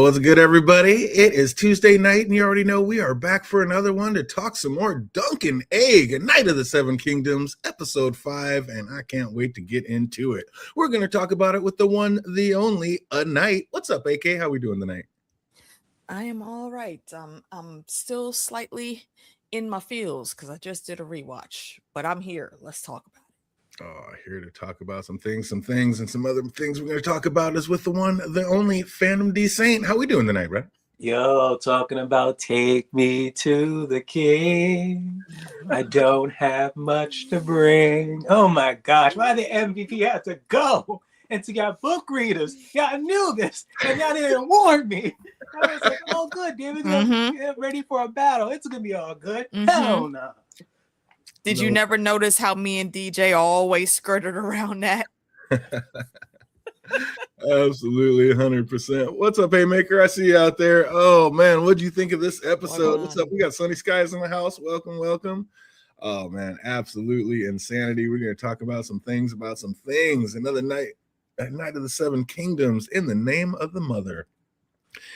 what's good, everybody? It is Tuesday night, and you already know we are back for another one to talk some more Dunk and Egg, a Night of the Seven Kingdoms, episode 5, and I can't wait to get into it. We're going to talk about it with the one, the only, A Knight. What's up, AK? How we doing tonight? I am all right. I'm still slightly in my feels because I just did a rewatch, but I'm here. Let's talk about it. Oh, here to talk about some things, and some other things we're going to talk about is with the one, the only, Phantom D Saint. How we doing tonight, bro? Yo, talking about take me to the king. I don't have much to bring. Oh my gosh, why the MVP have to go? And to y'all book readers, y'all knew this, and y'all didn't warn me. I was like, oh good, dude, we're gonna get ready for a battle. It's gonna be all good. Hell no. Did you never notice how me and DJ always skirted around that? Absolutely, 100%. What's up, Haymaker? I see you out there. Oh, man, what'd you think of this episode? What's up? We got Sunny Skies in the house. Welcome, welcome. Oh, man, absolutely insanity. We're going to talk about some things. Another night, a Night of the Seven Kingdoms in the name of the mother.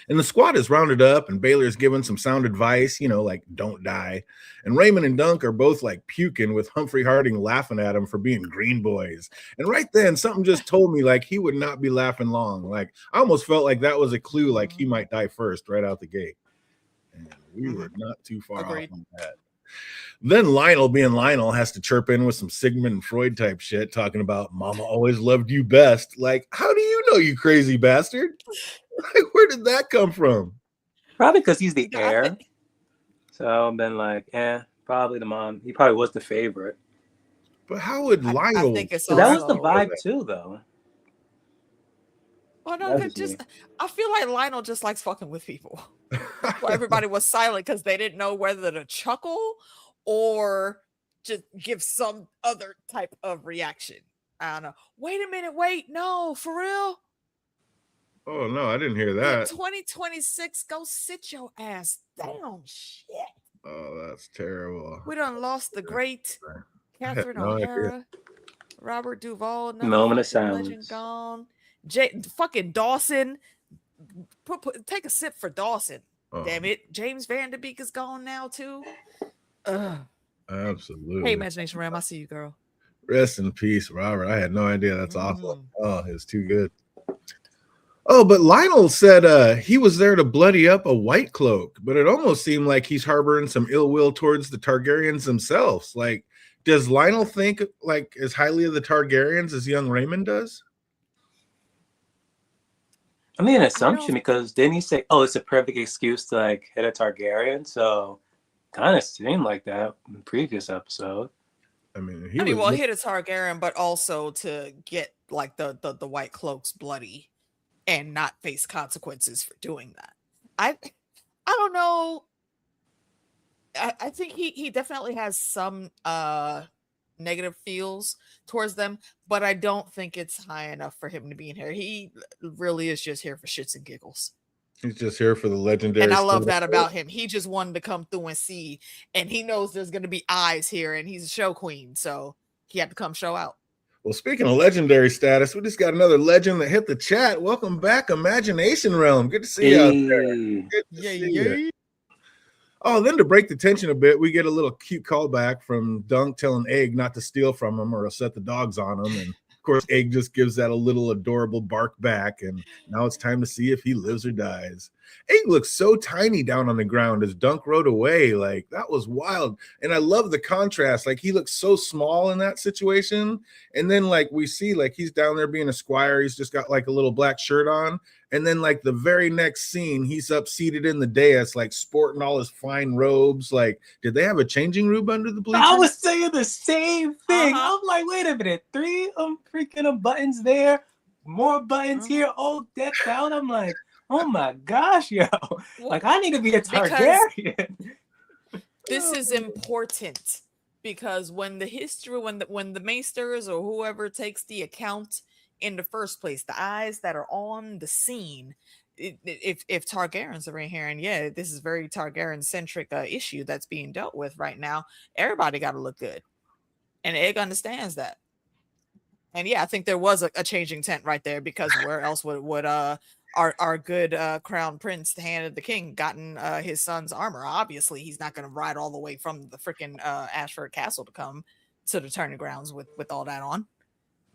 And the squad is rounded up, and Baylor is given some sound advice, like don't die. And Raymond and Dunk are both like puking, with Humphrey Harding laughing at him for being green boys. And right then, something just told me like he would not be laughing long. Like I almost felt like that was a clue, like he might die first right out the gate. And we were not too far off on that. Then Lionel, being Lionel, has to chirp in with some Sigmund and Freud type shit, talking about Mama always loved you best. Like, how do you know, you crazy bastard? Where did that come from? Probably because he's the heir. So I've been like, probably the mom. He probably was the favorite. But how would Lionel? I think it's that was the vibe too, though. Oh no, I feel like Lionel just likes fucking with people. Well, everybody was silent because they didn't know whether to chuckle or just give some other type of reaction. I don't know. Wait a minute. Wait, no, for real? Oh, no, I didn't hear that. 2026, go sit your ass down. Shit. Oh, that's terrible. We done lost the great Catherine O'Hara, Robert Duvall, moment of silence. Legend gone. Fucking Dawson. Take a sip for Dawson. Damn it. James Vanderbeek is gone now, too. Absolutely. Hey, Imagination Ram, I see you, girl. Rest in peace, Robert. I had no idea. That's awful. Oh, it's too good. Oh, but Lionel said he was there to bloody up a White Cloak, but it almost seemed like he's harboring some ill will towards the Targaryens themselves. Like, does Lionel think like as highly of the Targaryens as young Raymond does? I mean, an assumption, because didn't he say, "Oh, it's a perfect excuse to like hit a Targaryen"? So, kind of seemed like that in the previous episode. I mean, hit a Targaryen, but also to get like the White Cloaks bloody and not face consequences for doing that. I don't know. I think he definitely has some negative feels towards them, but I don't think it's high enough for him to be in here. He really is just here for shits and giggles. He's just here for the legendary. And I love that about him. He just wanted to come through and see, and he knows there's going to be eyes here, and he's a show queen, so he had to come show out. Well, speaking of legendary status, we just got another legend that hit the chat. Welcome back, Imagination Realm. Good to see you out there. Good to see you. Oh, then to break the tension a bit, we get a little cute callback from Dunk telling Egg not to steal from him or he'll set the dogs on him. And of course, Egg just gives that a little adorable bark back. And now it's time to see if he lives or dies. Egg looks so tiny down on the ground as Dunk rode away. Like, that was wild. And I love the contrast. Like, he looks so small in that situation. And then, like, we see, like, he's down there being a squire. He's just got, like, a little black shirt on. And then, like, the very next scene, he's up seated in the dais, like, sporting all his fine robes. Like, did they have a changing room under the bleachers? I was saying the same thing. I'm like, wait a minute. 3 freaking buttons there. More buttons here. All decked out. I'm like, oh my gosh, yo. Like, I need to be a Targaryen. This is important because when the maesters or whoever takes the account in the first place, the eyes that are on the scene, if Targaryens are in here, and yeah, this is very Targaryen centric issue that's being dealt with right now, everybody got to look good, and Egg understands that. And yeah, I think there was a changing tent right there, because where else would our good crown prince, the hand of the king, gotten his son's armor. Obviously, he's not going to ride all the way from the freaking Ashford Castle to come to the tourney grounds with all that on.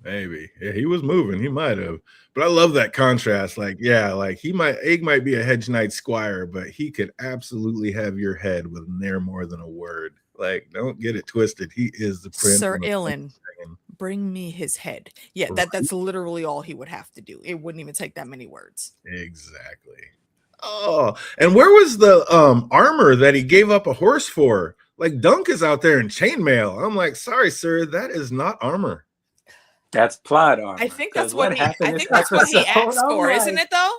Maybe. Yeah, he was moving. He might have. But I love that contrast. Like, yeah, like Egg might be a hedge knight squire, but he could absolutely have your head with near more than a word. Like, don't get it twisted. He is the prince. Sir Ilyn, bring me his head. Yeah, that's literally all he would have to do. It wouldn't even take that many words. Exactly. Oh, and where was the armor that he gave up a horse for? Like, Dunk is out there in chainmail. I'm like, sorry, sir, that is not armor. That's plot armor. I think that's what he asked for, isn't it though?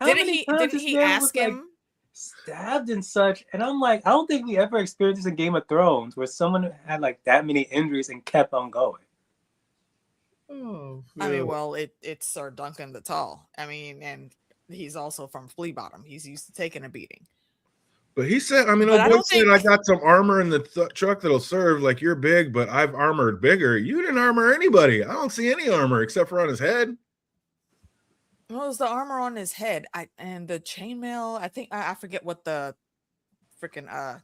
Didn't he ask him? Like, stabbed and such, and I'm like, I don't think we ever experienced this in Game of Thrones where someone had like that many injuries and kept on going. Oh, I mean, well, it's Sir Duncan the Tall. I mean, and he's also from Flea Bottom. He's used to taking a beating. But he said, I mean, I got some armor in the truck that'll serve. Like, you're big, but I've armored bigger. You didn't armor anybody. I don't see any armor except for on his head. Well, it was the armor on his head. And the chainmail. I think I forget what the freaking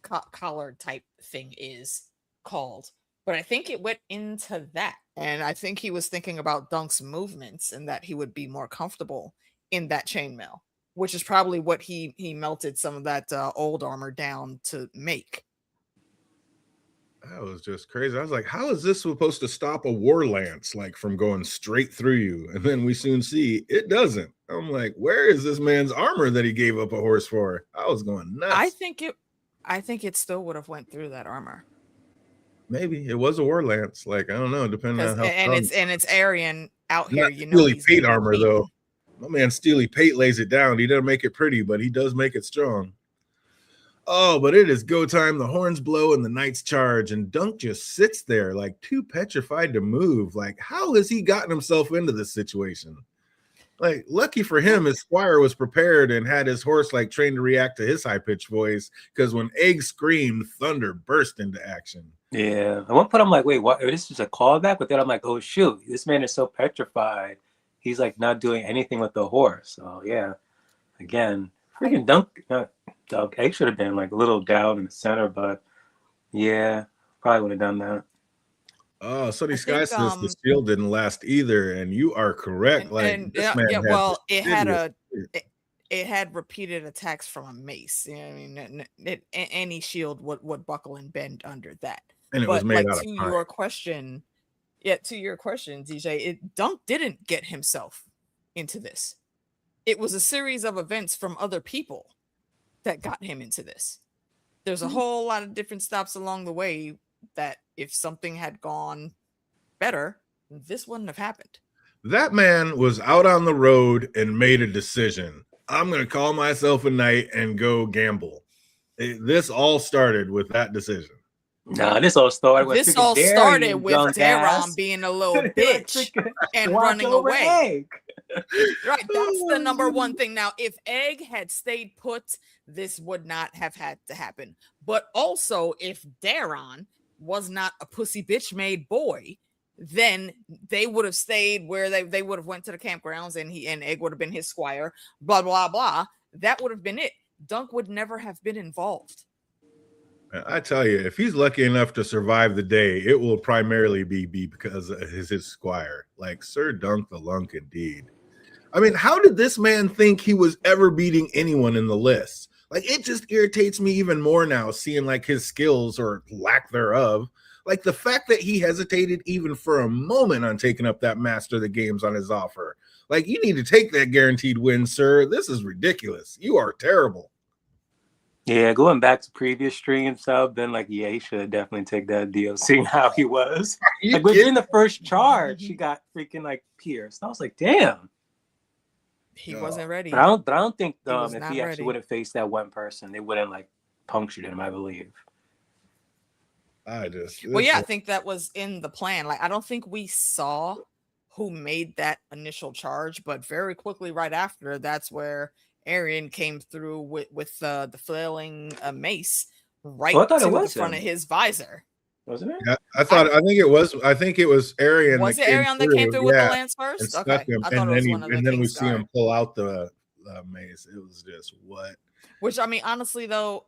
collar type thing is called, but I think it went into that. And I think he was thinking about Dunk's movements and that he would be more comfortable in that chainmail, which is probably what he melted some of that old armor down to make. That was just crazy. I was like, how is this supposed to stop a war lance like from going straight through you? And then we soon see it doesn't. I'm like, where is this man's armor that he gave up a horse for? I was going nuts. I think it still would have went through that armor. Maybe it was a war lance. Like, I don't know, depending on how. And it's Aryan out here. You know, Steely Pate armor though. My man Steely Pate lays it down. He doesn't make it pretty, but he does make it strong. Oh, but it is go time. The horns blow and the knights charge, and Dunk just sits there like too petrified to move. Like, how has he gotten himself into this situation? Like, lucky for him, his squire was prepared and had his horse like trained to react to his high-pitched voice, because when Egg screamed, thunder burst into action. Yeah. At one point, I'm like, wait, what? This is a callback? But then I'm like, oh, shoot, this man is so petrified. He's like not doing anything with the horse. So, yeah, again, freaking Dunk. Egg should have been like a little down in the center, but yeah, probably would have done that. Oh, so these guys says the shield didn't last either, and you are correct. It had repeated attacks from a mace. You know, I mean, any shield would buckle and bend under that. And it was made out of to your question, DJ, Dunk didn't get himself into this. It was a series of events from other people that got him into this. There's a whole lot of different stops along the way that if something had gone better, this wouldn't have happened. That man was out on the road and made a decision. I'm going to call myself a knight and go gamble. This all started with that decision. Nah, this all started with Daron being a little bitch and running away. Right, that's the number one thing. Now, if Egg had stayed put, this would not have had to happen. But also, if Daron was not a pussy bitch made boy, then they would have stayed where they would have went to the campgrounds, and Egg would have been his squire, blah, blah, blah. That would have been it. Dunk would never have been involved. I tell you, if he's lucky enough to survive the day, it will primarily be because of his squire. Like Sir Dunk the Lunk, indeed. I mean, how did this man think he was ever beating anyone in the list? Like, it just irritates me even more now, seeing like his skills or lack thereof. Like the fact that he hesitated even for a moment on taking up that Master of the Games on his offer. Like, you need to take that guaranteed win, sir. This is ridiculous. You are terrible. Yeah, going back to previous stream sub, then like, yeah, he should definitely take that deal, seeing how he was. Like within the first charge, he got freaking like pierced. I was like, damn. He wasn't ready. But I don't think if he actually would have faced that one person, they wouldn't like punctured him, I believe. I think that was in the plan. Like, I don't think we saw who made that initial charge, but very quickly right after, that's where Aryan came through with the flailing mace right to the front of his visor. Wasn't it? Yeah, I think it was. I think it was Arian. Was it Arian that came through with the lance and first? stuck Okay, him, I thought and it was then one of the then we King's see him Guard. pull out the mace. It was just what. Which, I mean, honestly, though,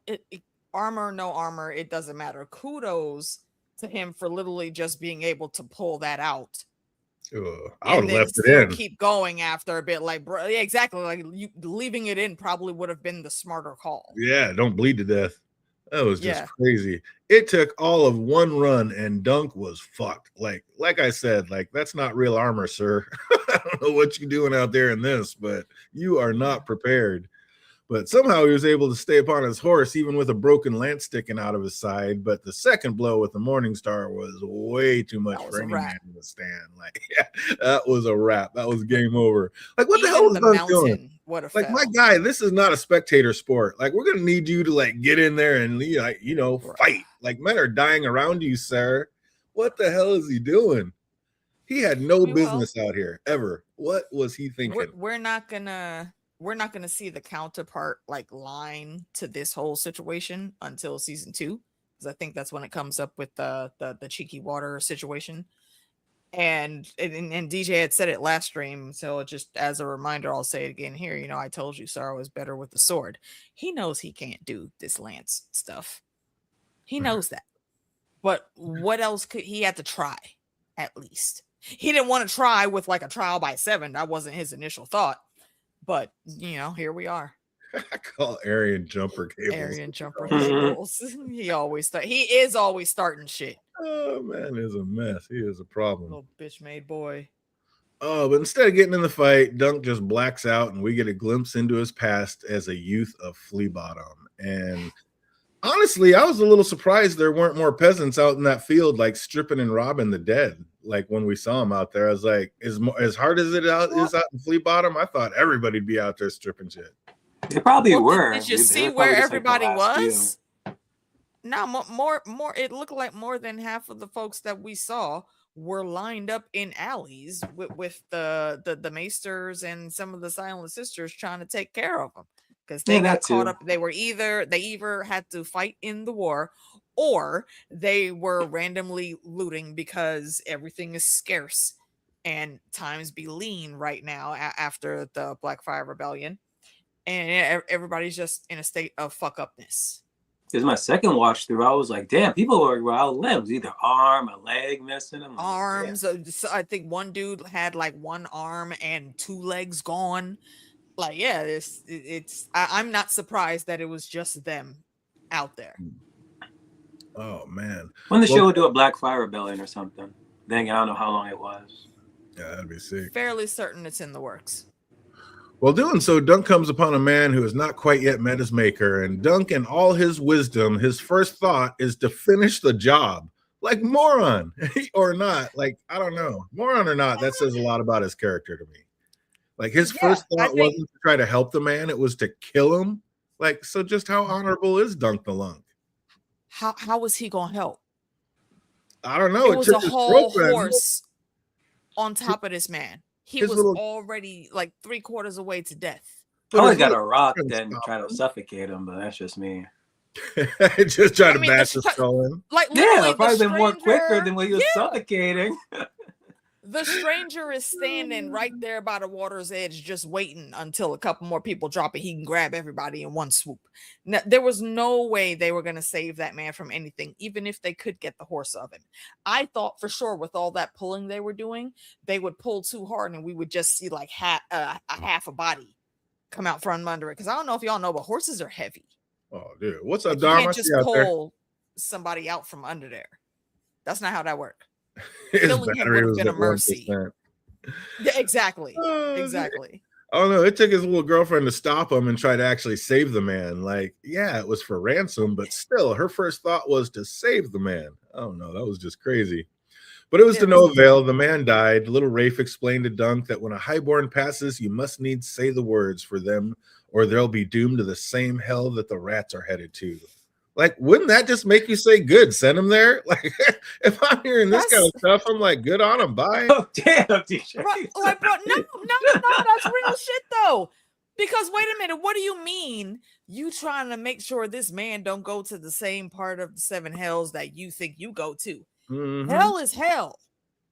armor, no armor, it doesn't matter. Kudos to him for literally just being able to pull that out. I would have left it in. Keep going after a bit, like, bro, yeah, exactly. Like, you leaving it in probably would have been the smarter call. Yeah, don't bleed to death. That was just crazy. It took all of one run, and Dunk was fucked. Like I said, like, that's not real armor, sir. I don't know what you're doing out there in this, but you are not prepared. But somehow he was able to stay upon his horse, even with a broken lance sticking out of his side. But the second blow with the Morning Star was way too much for any man to withstand. Like, yeah, that was a wrap. That was game over. Like, what the hell was Dunk doing? Like, my guy, this is not a spectator sport. Like, we're gonna need you to like get in there and fight. Like, men are dying around you, sir. What the hell is he doing? He had no business out here ever. What was he thinking? We're not gonna see the counterpart like line to this whole situation until season 2, because I think that's when it comes up with the cheeky water situation. And DJ had said it last stream, so just as a reminder, I'll say it again here. You know, I told you Sara was better with the sword. He knows he can't do this lance stuff. He knows that. But what else could he had to try? At least he didn't want to try with like a trial by 7. That wasn't his initial thought. But you know, here we are. I call Arian jumper cables. Arian jumper cables. He is always starting shit. Oh man, he's a mess. He is a problem. Little bitch made boy. Oh, but instead of getting in the fight, Dunk just blacks out, and we get a glimpse into his past as a youth of Flea Bottom. And honestly, I was a little surprised there weren't more peasants out in that field, like stripping and robbing the dead. Like when we saw him out there, I was like, as hard as it is out in Flea Bottom, I thought everybody'd be out there stripping shit. They probably were. Did you see where everybody was? No, more. It looked like more than half of the folks that we saw were lined up in alleys with the maesters and some of the Silent Sisters trying to take care of them, because they got caught up. They either had to fight in the war, or they were randomly looting because everything is scarce and times be lean right now after the Blackfire Rebellion, and everybody's just in a state of fuck upness. Because my second watch through, I was like, damn, people are without limbs, either arm, a leg missing. Arms. I think one dude had like one arm and 2 legs gone. Like, yeah, it's I'm not surprised that it was just them out there. Oh man, when the show would do a Blackfire Rebellion or something. Dang, I don't know how long it was. Yeah, that'd be sick. Fairly certain it's in the works. While doing so, Dunk comes upon a man who has not quite yet met his maker, and Dunk, in all his wisdom, his first thought is to finish the job. Like, moron or not, like, I don't know, moron or not, that says a lot about his character to me. Like, his first thought wasn't to try to help the man, it was to kill him. Like, so just how honorable is Dunk the Lunk? How was he gonna help? I don't know. It was a whole horse on top of this man. He was already like 3/4 away to death. I always got a rock then try to suffocate him, but that's just me. Just try to bash his skull in. Like, yeah, probably been more quicker than when he was suffocating. The stranger is standing right there by the water's edge, just waiting until a couple more people drop it. He can grab everybody in one swoop. Now, there was no way they were going to save that man from anything, even if they could get the horse of him. I thought for sure with all that pulling they were doing, they would pull too hard and we would just see like half a body come out from under it. Because I don't know if y'all know, but horses are heavy. Oh, dude. What's up, Dom? You can't just pull somebody out from under there. That's not how that works. Killing him would have been a mercy. Yeah, exactly. Exactly. Oh no, it took his little girlfriend to stop him and try to actually save the man. Like, yeah, it was for ransom, but still, her first thought was to save the man. Oh no, that was just crazy. But it was to no avail. The man died. Little Rafe explained to Dunk that when a highborn passes, you must needs say the words for them, or they'll be doomed to the same hell that the rats are headed to. Like, wouldn't that just make you say, good, send him there? Like, if I'm hearing this kind of stuff, I'm like, good on him, bye. Oh, damn, DJ. Like, bro, no, that's real shit, though. Because wait a minute, what do you mean you trying to make sure this man don't go to the same part of the seven hells that you think you go to? Mhm. Hell is hell.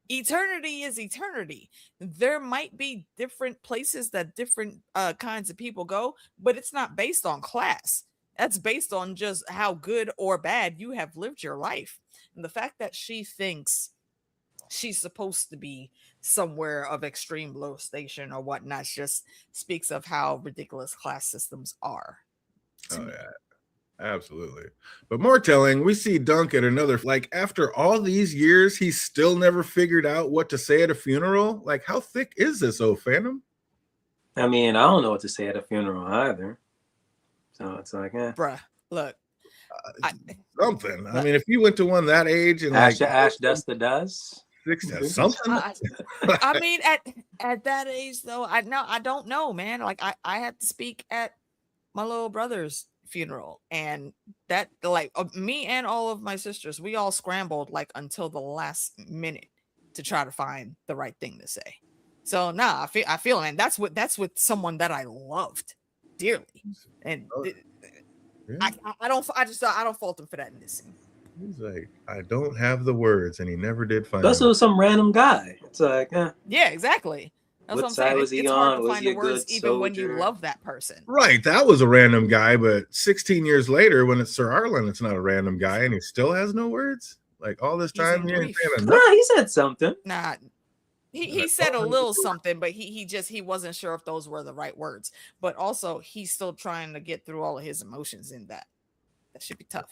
Eternity is eternity. There might be different places that different kinds of people go, but it's not based on class. That's based on just how good or bad you have lived your life. And the fact that she thinks she's supposed to be somewhere of extreme low station or whatnot just speaks of how ridiculous class systems are. Oh yeah, absolutely. But more telling, we see Dunk at another, like after all these years, he's still never figured out what to say at a funeral. Like, how thick is this, Phantom? I mean, I don't know what to say at a funeral either. So it's like, bruh, look. Something. I mean, if you went to one that age and ash like to ash, dust to dust. Something. I mean, at that age though, I don't know, man. Like I had to speak at my little brother's funeral, and that like me and all of my sisters, we all scrambled like until the last minute to try to find the right thing to say. So nah, I feel, man, that's with someone that I loved dearly, and I don't fault him for that in this scene. He's like, I don't have the words, and he never did find. Plus, it was some random guy. It's like, yeah, exactly. That's what I'm saying. It's hard to find the words even when you love that person. Right, that was a random guy, but 16 years later, when it's Sir Arlen, it's not a random guy, and he still has no words. Like all this time, he said something. Nah, he said a little something, but he wasn't sure if those were the right words. But also, he's still trying to get through all of his emotions in that. That should be tough.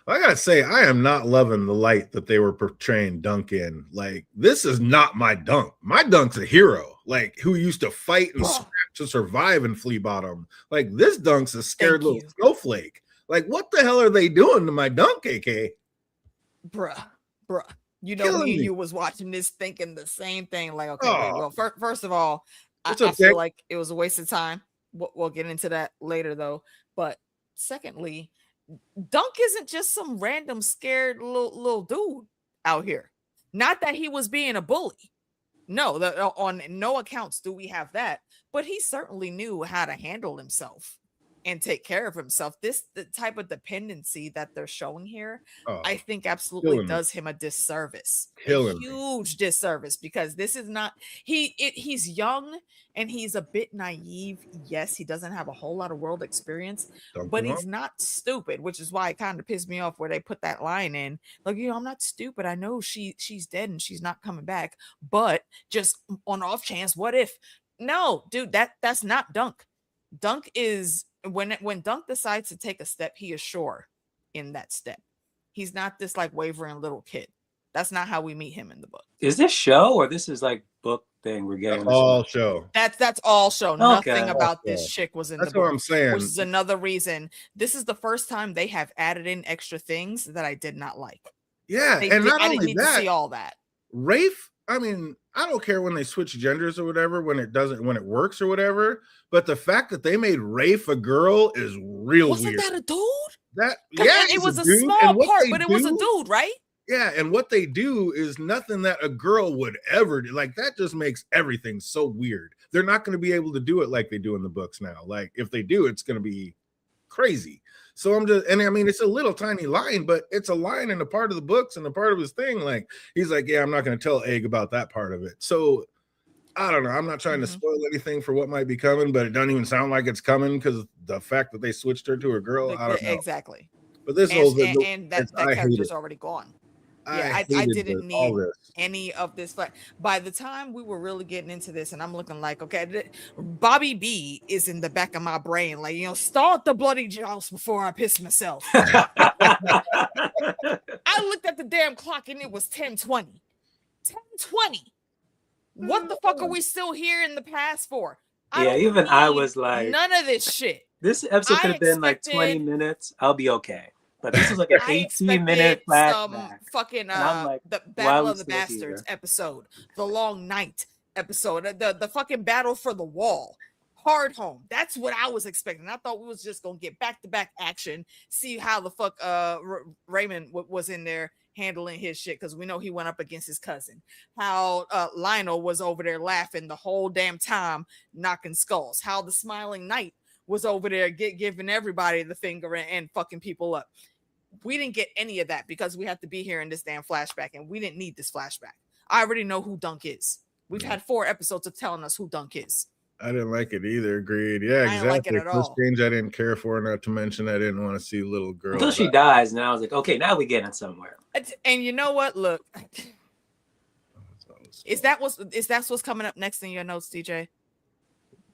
I gotta say, I am not loving the light that they were portraying Dunk in. Like, this is not my Dunk. My Dunk's a hero, like who used to fight and scratch to survive in Flea Bottom. Like, this Dunk's a scared little snowflake. Like, what the hell are they doing to my Dunk, AK? Bruh. You know, me and you was watching this thinking the same thing. Like, okay, wait, well, first of all, I feel like it was a waste of time. We'll get into that later, though. But secondly, Dunk isn't just some random scared little dude out here. Not that he was being a bully. No, on no accounts do we have that. But he certainly knew how to handle himself and take care of himself. The type of dependency that they're showing here, I think absolutely does him a disservice. A huge disservice, because this is not, he's young and he's a bit naive. Yes, he doesn't have a whole lot of world experience, but he's not stupid, which is why it kind of pissed me off where they put that line in. Like, I'm not stupid. I know she's dead and she's not coming back, but just on off chance, what if? No, dude, that's not Dunk. Dunk is, when Dunk decides to take a step, he is sure in that step. He's not this like wavering little kid. That's not how we meet him in the book. Is this show or this is like book thing we're getting? All show. That's all show. Okay. Nothing about this chick was in the book. That's what I'm saying. Which is another reason. This is the first time they have added in extra things that I did not like. Yeah, I didn't need to see all that. Rafe, I mean, I don't care when they switch genders or whatever, when it works or whatever. But the fact that they made Rafe a girl is real weird. Wasn't that a dude? It was a small part, but it was a dude, right? Yeah, and what they do is nothing that a girl would ever do. Like, that just makes everything so weird. They're not going to be able to do it like they do in the books now. Like, if they do, it's going to be crazy. So and I mean, it's a little tiny line, but it's a line in a part of the books and a part of his thing. Like, he's like, yeah, I'm not going to tell Egg about that part of it. So I don't know. I'm not trying to spoil anything for what might be coming, but it doesn't even sound like it's coming because the fact that they switched her to a girl, I don't know. Exactly. But this and that character's already gone. Yeah, I didn't need any of this. But by the time we were really getting into this, and I'm looking like, okay, Bobby B is in the back of my brain, like, start the bloody joust before I piss myself. I looked at the damn clock and it was 10:20. 10:20. What the fuck are we still here in the past for? I was like, none of this shit. This episode could have been like 20 minutes. I'll be okay. But this was like an 18-minute flashback. Fucking like, the Battle of the Bastards episode, the Long Night episode, the fucking Battle for the Wall, Hard Home. That's what I was expecting. I thought we was just gonna get back-to-back action, see how the fuck Raymond was in there, handling his shit because we know he went up against his cousin. How Lionel was over there laughing the whole damn time, knocking skulls. How the Smiling Knight was over there giving everybody the finger and fucking people up. We didn't get any of that because we had to be here in this damn flashback, and we didn't need this flashback. I already know who Dunk is. We've had 4 episodes of telling us who Dunk is. I didn't like it either. Agreed. Yeah, exactly. I didn't like it at all. Change I didn't care for. Not to mention, I didn't want to see little girl until she dies. And I was like, okay, now we're getting somewhere. And you know what? Look, is that what's coming up next in your notes, DJ?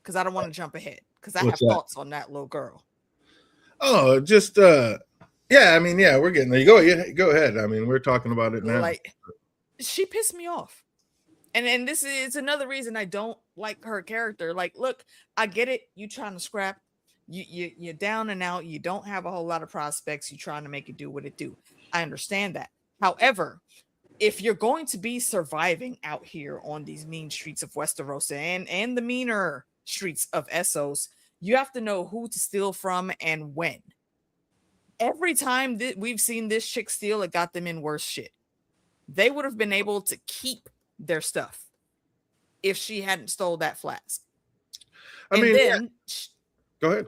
Because I don't want to jump ahead because I have thoughts on that little girl. Oh, just yeah. I mean, yeah, we're getting there. You go ahead. I mean, we're talking about it now. Like, she pissed me off. And this is another reason I don't like her character. Like, look, I get it. You trying to scrap. You're down and out. You don't have a whole lot of prospects. You're trying to make it do what it do. I understand that. However, if you're going to be surviving out here on these mean streets of Westeros and the meaner streets of Essos, you have to know who to steal from and when. Every time that we've seen this chick steal, it got them in worse shit. They would have been able to keep their stuff if she hadn't stole that flask. Go ahead.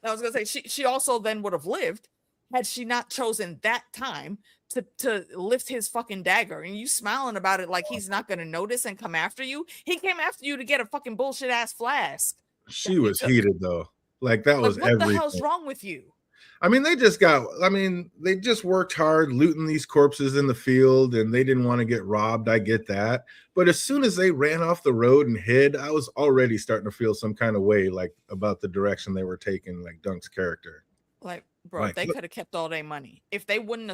I was gonna say she also then would have lived had she not chosen that time to lift his fucking dagger. And you smiling about it like he's not gonna notice and come after you. He came after you to get a fucking bullshit ass flask. She was heated though. Like that was what the hell's wrong with you? I mean, they just worked hard looting these corpses in the field and they didn't want to get robbed. I get that. But as soon as they ran off the road and hid, I was already starting to feel some kind of way like about the direction they were taking, like Dunk's character. Like, bro, they could have kept all their money. If she wouldn't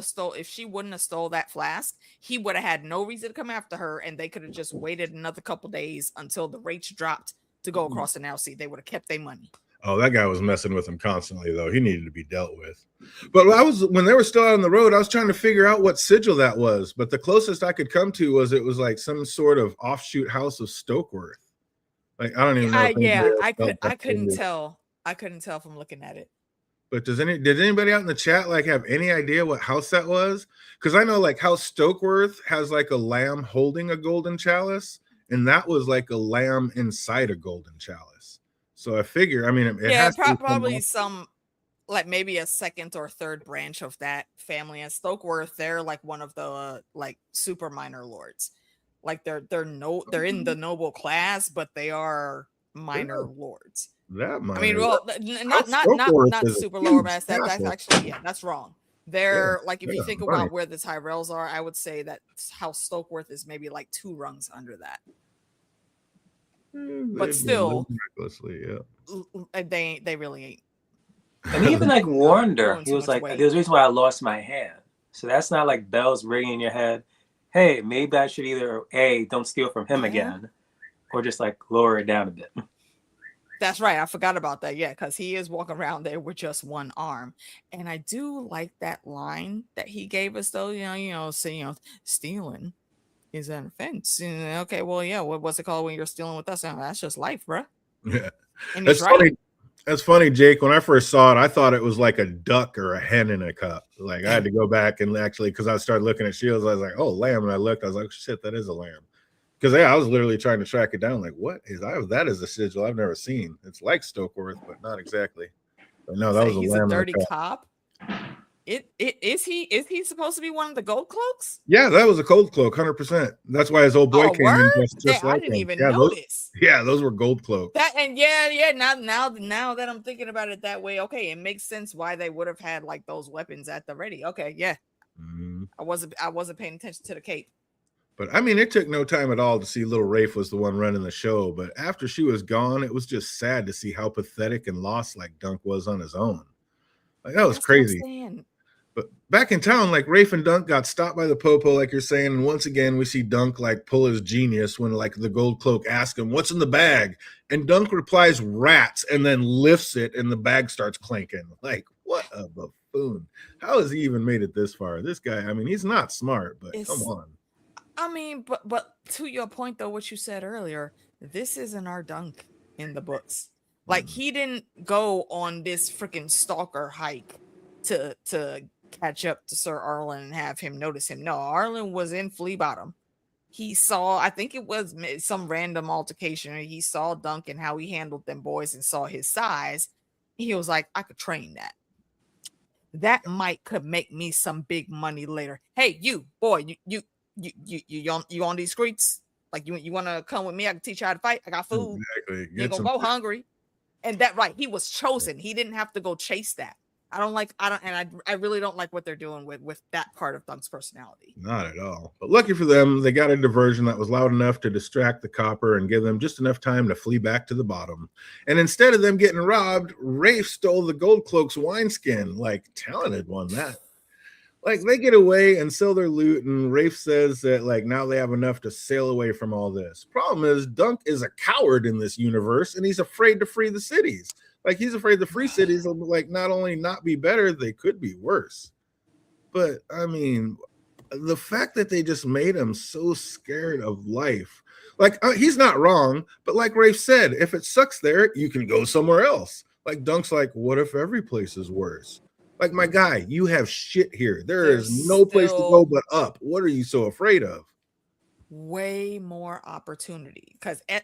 have stole that flask, he would have had no reason to come after her, and they could have just waited another couple days until the rates dropped to go across the Now Sea. They would have kept their money. Oh, that guy was messing with him constantly, though. He needed to be dealt with. But when they were still out on the road, I was trying to figure out what sigil that was. But the closest I could come to was it was like some sort of offshoot house of Stokeworth. Like I don't even know. I couldn't tell. I couldn't tell from looking at it. But did anybody out in the chat like have any idea what house that was? Because I know like House Stokeworth has like a lamb holding a golden chalice, and that was like a lamb inside a golden chalice. So I figure, I mean, it has probably some, like maybe a second or third branch of that family. And Stokeworth, they're like one of the like super minor lords. Like they're in the noble class, but they are minor lords. That minor. I mean, well, not super lower mass. That's actually that's wrong. They're like if you think about where the Tyrells are, I would say that House Stokeworth is maybe like 2 rungs under that. But still, they really ain't. And he even like warned her. He was like, "There's a reason why I lost my hand." So that's not like bells ringing in your head. Hey, maybe I should either don't steal from him again, or just like lower it down a bit. That's right. I forgot about that. Yeah, because he is walking around there with just one arm, and I do like that line that he gave us, though. Stealing is an offense. Okay, well, yeah. What's it called when you're stealing with us? That's just life, bro. Yeah, and that's funny. That's funny, Jake. When I first saw it, I thought it was like a duck or a hen in a cup. Like I had to go back and actually, because I started looking at shields, I was like, "Oh, lamb!" And I looked, I was like, "Shit, that is a lamb." Because I was literally trying to track it down. Like, what is that? Is a sigil I've never seen. It's like Stokeworth, but not exactly. But no, that was a lamb. He's a dirty cop. Is he supposed to be one of the gold cloaks? Yeah, that was a gold cloak, 100%. That's why his old boy came in just like I didn't even notice. Those were gold cloaks. Now that I'm thinking about it that way, okay, it makes sense why they would have had like those weapons at the ready. Okay, yeah. Mm-hmm. I wasn't paying attention to the cape. But I mean, it took no time at all to see little Rafe was the one running the show. But after she was gone, it was just sad to see how pathetic and lost like Dunk was on his own. Like that was crazy. But back in town, like Rafe and Dunk got stopped by the Popo, like you're saying. And once again, we see Dunk like pull his genius when like the gold cloak asks him, "What's in the bag?" And Dunk replies, "Rats," and then lifts it and the bag starts clanking. Like, what a buffoon. How has he even made it this far? This guy, I mean, he's not smart, but come on. I mean, but to your point, though, what you said earlier, this isn't our Dunk in the books. Like, he didn't go on this freaking stalker hike to catch up to Sir Arlen and have him notice him. No, Arlen was in Flea Bottom. He saw, I think it was some random altercation. He saw Dunk and how he handled them boys and saw his size. He was like, I could train that. That could make me some big money later. Hey, you boy, you on these streets? Like you want to come with me? I can teach you how to fight. I got food. Exactly. You ain't gonna go hungry. And that right, he was chosen. He didn't have to go chase that. I really don't like what they're doing with that part of Dunk's personality. Not at all. But lucky for them, they got a diversion that was loud enough to distract the copper and give them just enough time to flee back to the bottom. And instead of them getting robbed, Rafe stole the Gold Cloak's wineskin. Like, talented one, that. Like, they get away and sell their loot, and Rafe says that, like, now they have enough to sail away from all this. Problem is, Dunk is a coward in this universe, and he's afraid to free the cities. Like, he's afraid the free cities will, like, not only not be better, they could be worse. But, I mean, the fact that they just made him so scared of life. Like, he's not wrong, but like Rafe said, if it sucks there, you can go somewhere else. Like, Dunk's like, what if every place is worse? Like, my guy, you have shit here. There's no place to go but up. What are you so afraid of? Way more opportunity, because I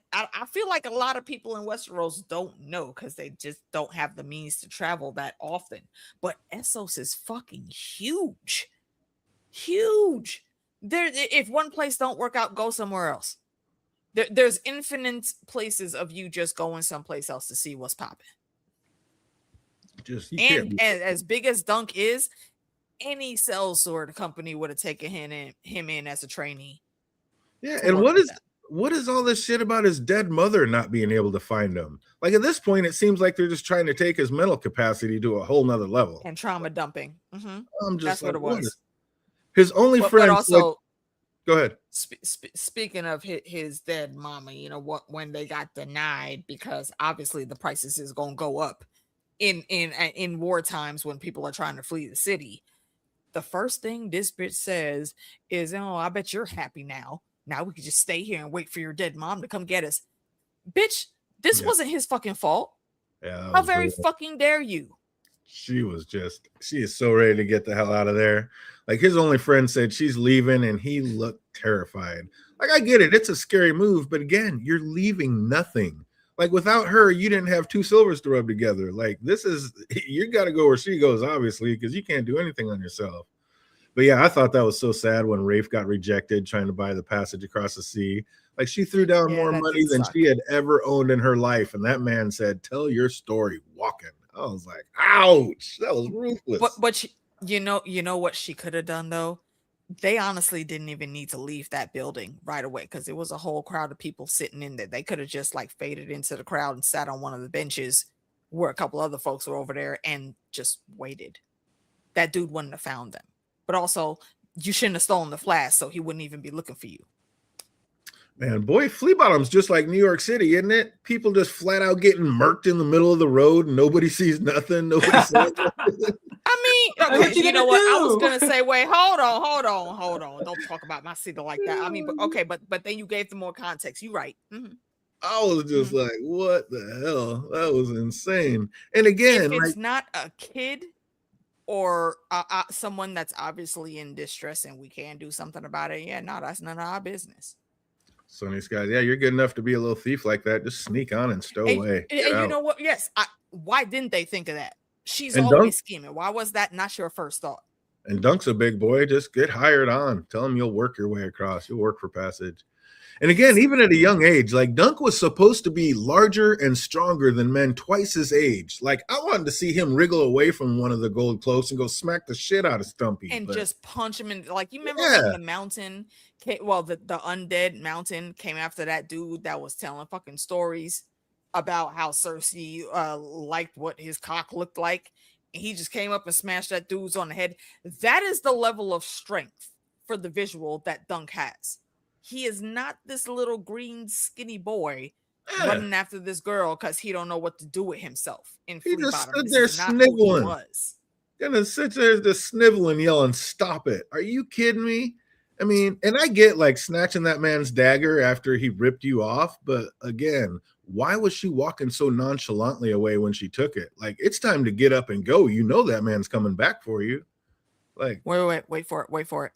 feel like a lot of people in Westeros don't know because they just don't have the means to travel that often. But Essos is fucking huge. There, if one place don't work out, go somewhere else. There's infinite places of you just going someplace else to see what's popping. And as big as Dunk is, any sellsword company would have taken him in as a trainee. Yeah, and what is all this shit about his dead mother not being able to find him? Like, at this point, it seems like they're just trying to take his mental capacity to a whole nother level. And trauma dumping. Mm-hmm. I'm just That's what it was. His only friend. But also, go ahead. Speaking of his dead mama, you know what? When they got denied, because obviously the prices is gonna go up in war times when people are trying to flee the city. The first thing this bitch says is, "Oh, I bet you're happy now. Now we could just stay here and wait for your dead mom to come get us." Bitch, this wasn't his fucking fault. Yeah, how very fucking dare you? She is so ready to get the hell out of there. Like, his only friend said she's leaving and he looked terrified. Like, I get it. It's a scary move, but again, you're leaving nothing. Like, without her, you didn't have two silvers to rub together. Like, you got to go where she goes, obviously, because you can't do anything on yourself. But yeah, I thought that was so sad when Rafe got rejected trying to buy the passage across the sea. Like, she threw down more money than she had ever owned in her life. And that man said, "Tell your story walking." I was like, ouch, that was ruthless. But you know what she could have done, though? They honestly didn't even need to leave that building right away, because it was a whole crowd of people sitting in there. They could have just like faded into the crowd and sat on one of the benches where a couple other folks were over there and just waited. That dude wouldn't have found them. But also, you shouldn't have stolen the flask, so he wouldn't even be looking for you. Man, boy, Flea Bottom's just like New York City, isn't it? People just flat out getting murked in the middle of the road and nobody sees nothing. Nobody says nothing. I mean, okay, you know what? I was gonna say, wait, hold on. Don't talk about my city like that. I mean, but then you gave them more context. You're right. Mm-hmm. I was just like, what the hell? That was insane. And again, if it's not a kid or someone that's obviously in distress and we can do something about it, that's none of our business. Sonny Skies, you're good enough to be a little thief like that. Just sneak on and stow away. And you know what? Yes. Why didn't they think of that? She's always scheming. Why was that not your first thought? And Dunk's a big boy. Just get hired on. Tell him you'll work your way across. You'll work for passage. And again, even at a young age, like, Dunk was supposed to be larger and stronger than men twice his age. Like, I wanted to see him wriggle away from one of the gold cloaks and go smack the shit out of Stumpy. And just punch him in. Like, you remember when the mountain, the undead mountain came after that dude that was telling fucking stories about how Cersei liked what his cock looked like. And he just came up and smashed that dude's on the head. That is the level of strength for the visual that Dunk has. He is not this little green skinny boy running after this girl because he don't know what to do with himself. In Flea Bottom, stood there sniveling. Gonna sit there just sniveling, yelling, "Stop it! Are you kidding me?" I mean, and I get like snatching that man's dagger after he ripped you off, but again, why was she walking so nonchalantly away when she took it? Like, it's time to get up and go. You know that man's coming back for you. Like, wait for it.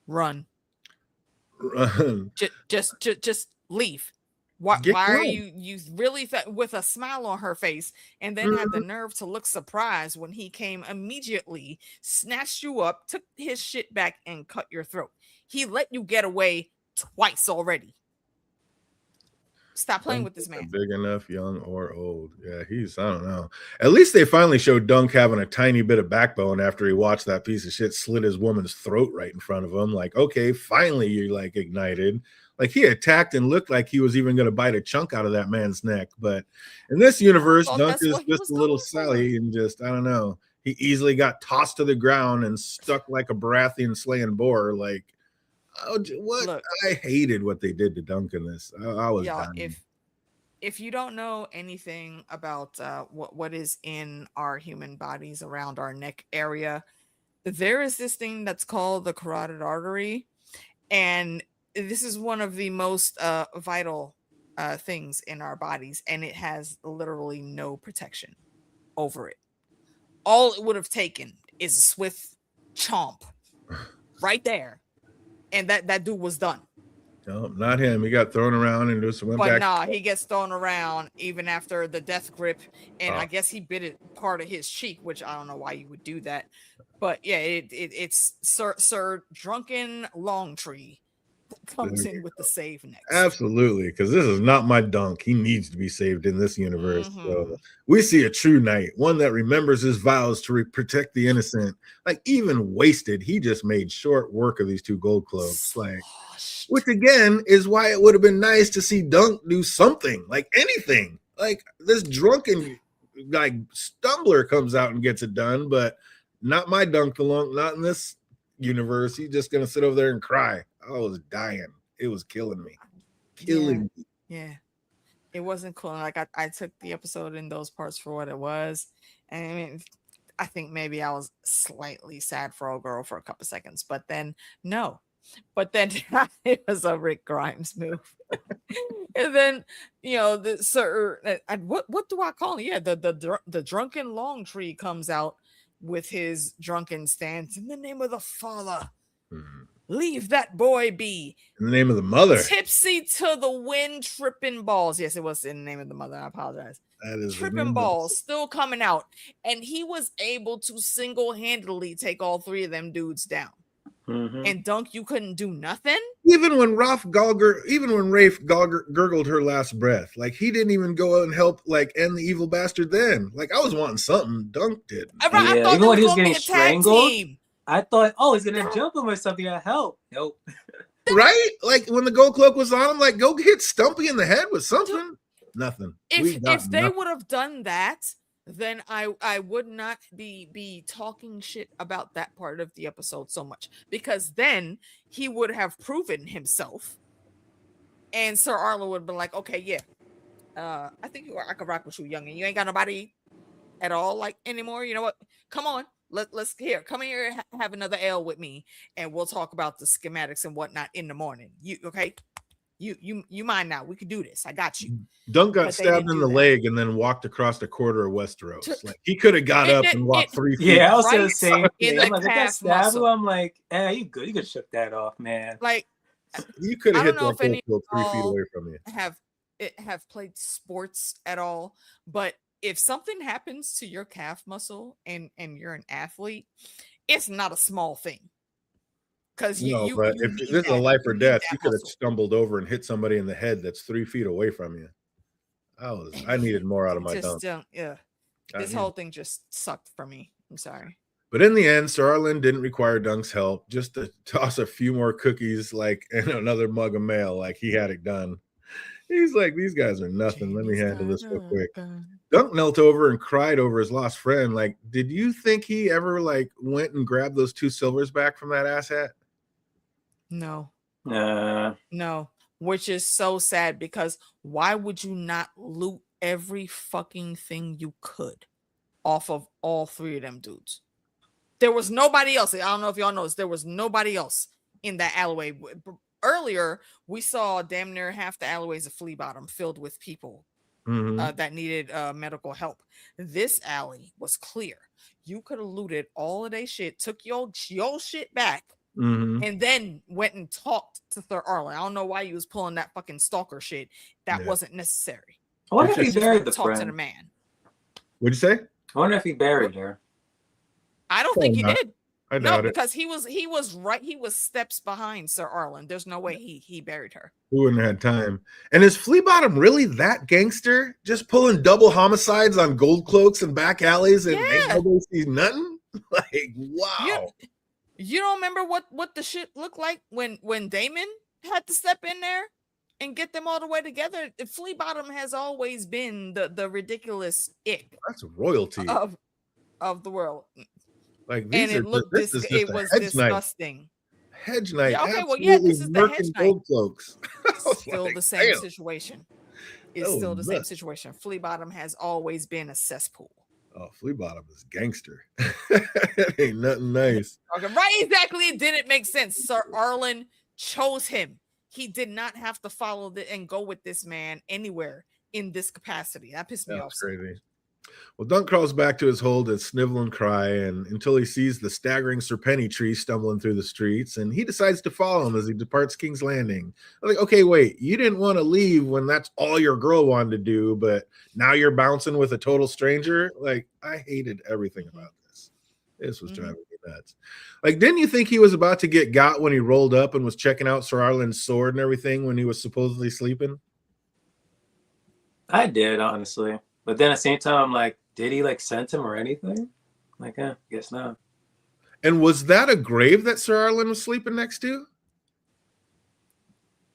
Run. Just leave. Why are going. you really with a smile on her face, and then had the nerve to look surprised when he came immediately, snatched you up, took his shit back, and cut your throat. He let you get away twice already. Stop playing with this man. Big enough, young or old. Yeah, I don't know. At least they finally showed Dunk having a tiny bit of backbone after he watched that piece of shit slit his woman's throat right in front of him. Like, okay, finally you're like ignited. Like he attacked and looked like he was even going to bite a chunk out of that man's neck. But in this universe, Dunk is just a little Sally and just, I don't know. He easily got tossed to the ground and stuck like a Baratheon slaying boar. Like, what? Look, I hated what they did to Dunk in this. I was dying. If you don't know anything about what is in our human bodies around our neck area, there is this thing that's called the carotid artery, and this is one of the most vital things in our bodies, and it has literally no protection over it. All it would have taken is a swift chomp right there, and that dude was done. No, not him. He got thrown around and just went back. But nah, he gets thrown around even after the death grip, and I guess he bit it part of his cheek, which I don't know why you would do that. But yeah, it's Sir Drunken Longtree comes in with the save next. Absolutely, because this is not my Dunk. He needs to be saved in this universe. So we see a true knight, one that remembers his vows to protect the innocent. Like even wasted, he just made short work of these two gold cloaks. Like, which again is why it would have been nice to see Dunk do something, like anything. Like this drunken like stumbler comes out and gets it done, but not my Dunk alone, not in this universe. He's just gonna sit over there and cry. I was dying. It was killing me. Me. Yeah. It wasn't cool. Like I took the episode in those parts for what it was. And I mean, I think maybe I was slightly sad for old girl for a couple seconds, but then no. But then it was a Rick Grimes move. And then, you know, the sir, what do I call it? Yeah, the drunken Longtree comes out with his drunken stance in the name of the Father. Leave that boy be. In the name of the Mother. Tipsy to the wind, tripping balls. Yes, it was in the name of the Mother. I apologize. That is tripping balls still coming out. And he was able to single-handedly take all three of them dudes down. And Dunk, you couldn't do nothing? Even when Rafe gurgled her last breath, like he didn't even go out and help like end the evil bastard then. Like I was wanting something. Dunk did. I thought even when he was getting strangled. I thought, he's gonna jump him or something to help. Nope. Right? Like when the gold cloak was on him, like go hit Stumpy in the head with something. Nothing. If they would have done that, then I would not be talking shit about that part of the episode so much, because then he would have proven himself, and Sir Arlo would have been like, okay, yeah, I think I could rock with you, youngin'. You ain't got nobody at all like anymore. You know what? Come on. Let's come here and have another ale with me, and we'll talk about the schematics and whatnot in the morning. You okay? You mind now? We can do this. I got you. Dunk got stabbed in the leg and then walked across a quarter of Westeros. Like he could have got up and walked 3 feet. Yeah, I was gonna say. I'm like, that stab him. I'm like, you good? You could shook that off, man. Like you could have hit that gold 3 feet away from you. Have played sports at all, but if something happens to your calf muscle and you're an athlete, it's not a small thing. Because but if this is a life or death, you could have stumbled over and hit somebody in the head that's 3 feet away from you. I needed more out of my Dunk. This whole thing just sucked for me. I'm sorry. But in the end, Sir Arlen didn't require Dunk's help, just to toss a few more cookies, like and another mug of mail, like he had it done. He's like, these guys are nothing. Let me handle this real quick. Dunk knelt over and cried over his lost friend. Like, did you think he ever like went and grabbed those 2 silvers back from that asshat? No. No. Which is so sad, because why would you not loot every fucking thing you could off of all 3 of them dudes? There was nobody else. I don't know if y'all noticed. There was nobody else in that alleyway. Earlier, we saw damn near half the alleyways of Flea Bottom filled with people that needed medical help. This alley was clear. You could have looted all of their shit, took your shit back, and then went and talked to Sir Arlen. I don't know why you was pulling that fucking stalker shit. That wasn't necessary. I wonder if he buried the talk friend. to the man. What'd you say? I wonder if he buried her. I don't think he did. I doubt it. Because he was right. He was steps behind Sir Arlen. There's no way he buried her. Who wouldn't have had time? And is Flea Bottom really that gangster? Just pulling double homicides on gold cloaks and back alleys and ain't nobody sees nothing? Like, wow. You don't remember what the shit looked like when Damon had to step in there and get them all the way together? Flea Bottom has always been the ridiculous ick. That's royalty of the world. Like these and it was disgusting. Hedge night. Yeah, okay, well, yeah, this is the hedge night. Gold cloaks. Still like, the same situation. It's still the same situation. Flea Bottom has always been a cesspool. Oh, Flea Bottom is gangster. That ain't nothing nice. Okay, right, exactly. It didn't make sense. Sir Arlen chose him. He did not have to follow and go with this man anywhere in this capacity. That pissed me off. Crazy. Well, Dunk crawls back to his hole to snivel and cry, and until he sees the staggering Serpenny tree stumbling through the streets, and he decides to follow him as he departs King's Landing. I'm like, okay, wait, you didn't want to leave when that's all your girl wanted to do, but now you're bouncing with a total stranger? Like, I hated everything about this. This was driving me nuts. Like, didn't you think he was about to get got when he rolled up and was checking out Sir Arlen's sword and everything when he was supposedly sleeping? I did, honestly. But then at the same time, I'm like, did he like send him or anything? Like, guess not. And was that a grave that Sir Arlen was sleeping next to?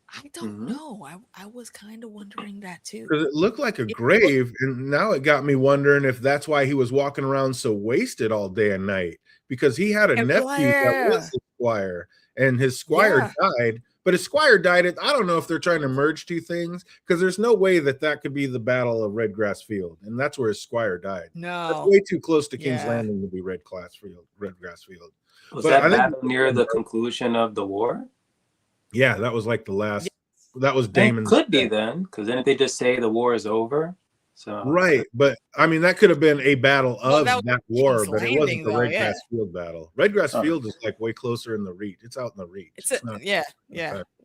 I don't know. I was kind of wondering that too. Because it looked like a grave, and now it got me wondering if that's why he was walking around so wasted all day and night. Because he had a nephew that was his squire, and his squire died. But his squire died. I don't know if they're trying to merge two things, because there's no way that could be the Battle of Redgrass Field, and that's where his squire died. No, that's way too close to King's Landing to be Redgrass Field. Was that battle near the conclusion of the war? Yeah, that was like the last. That was Damon's. Could be then, because didn't they just say the war is over? So right, but I mean that could have been a battle of that war, but it wasn't the Redgrass Field battle. Redgrass Field is like way closer in the Reach. It's out in the Reach. It's not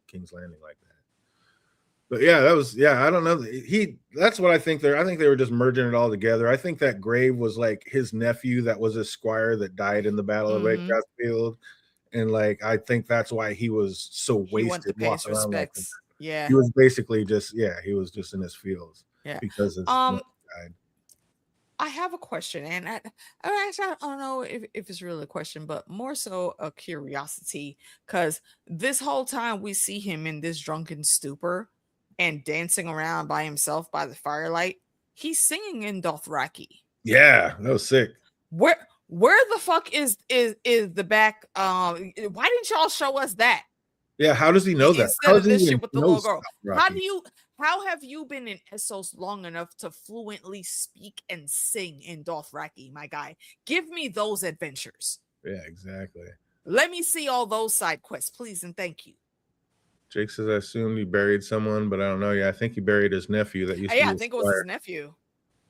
King's Landing like that. But yeah, that was I don't know. That's what I think. I think they were just merging it all together. I think that grave was like his nephew that was a squire that died in the Battle of Redgrass Field, and like I think that's why he was so wasted walking around like that. Yeah, he was basically just he was just in his fields. Yeah, because his I have a question, and I don't know if it's really a question, but more so a curiosity, because this whole time we see him in this drunken stupor and dancing around by himself by the firelight. He's singing in Dothraki. Yeah, that was sick. Where the fuck is the back? Why didn't y'all show us that? Yeah, how does he know that? Instead of this shit with the little girl. How have you been in Essos long enough to fluently speak and sing in Dothraki, my guy? Give me those adventures. Yeah, exactly. Let me see all those side quests, please and thank you. Jake says, I assumed he buried someone, but I don't know. Yeah, I think he buried his nephew that used to be I think it was his nephew.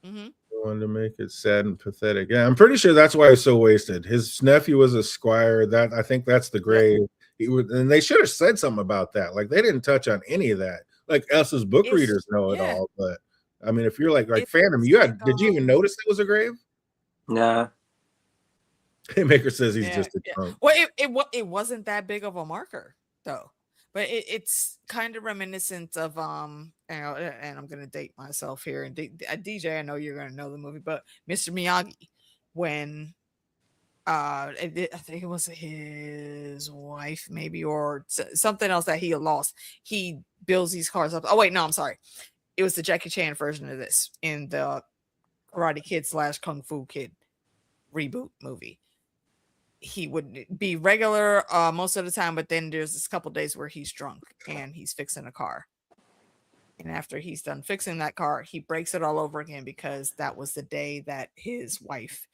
I wanted to make it sad and pathetic. Yeah, I'm pretty sure that's why he's so wasted. His nephew was a squire. I think that's the grave. And they should have said something about that. Like they didn't touch on any of that. Like us as book readers know it all, but I mean, if you're like Phantom, did you even notice it was a grave? Nah. Haymaker says he's just a drunk. Well, it wasn't that big of a marker though, but it's kind of reminiscent of and I'm gonna date myself here. And DJ, I know you're gonna know the movie, but Mr. Miyagi, when I think it was his wife maybe or something else that he had lost. He builds these cars up. Oh wait, no, I'm sorry. It was the Jackie Chan version of this in the Karate Kid / Kung Fu Kid reboot movie. He would be regular most of the time, but then there's this couple days where he's drunk and he's fixing a car. And after he's done fixing that car, he breaks it all over again because that was the day that his wife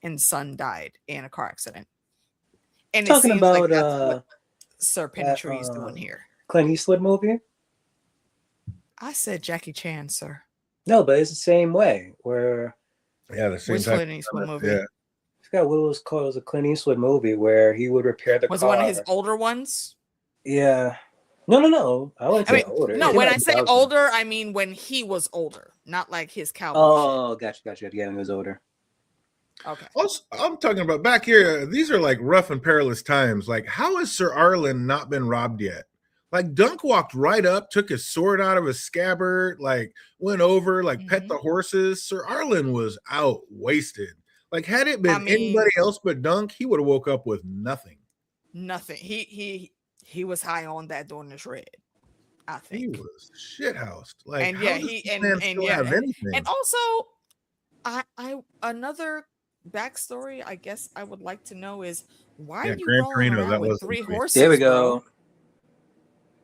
and son died in a car accident. And talking about like that's what Sir Penetry is doing here. Clint Eastwood movie? I said Jackie Chan, sir. No, but it's the same way where. Yeah, the same Which type. Clint Eastwood movie? Yeah. I forgot what it was called. It was a Clint Eastwood movie where he would repair the Was car. it one of his older ones? Yeah. No. I wouldn't say older. No, when I say older, I mean when he was older, not like his cowboy. Oh, gotcha. Yeah, when he was older. Okay. Also, I'm talking about back here. These are like rough and perilous times. Like, how has Sir Arlen not been robbed yet? Like, Dunk walked right up, took his sword out of his scabbard, like went over, like pet the horses. Sir Arlen was out wasted. Like, had it been anybody else but Dunk, he would have woke up with nothing. Nothing. He was high on that during the shred. I think he was shithoused. Like, and yeah, and also, I another backstory I guess I would like to know is why are you rolling around with 3 horses? There we go. Bro?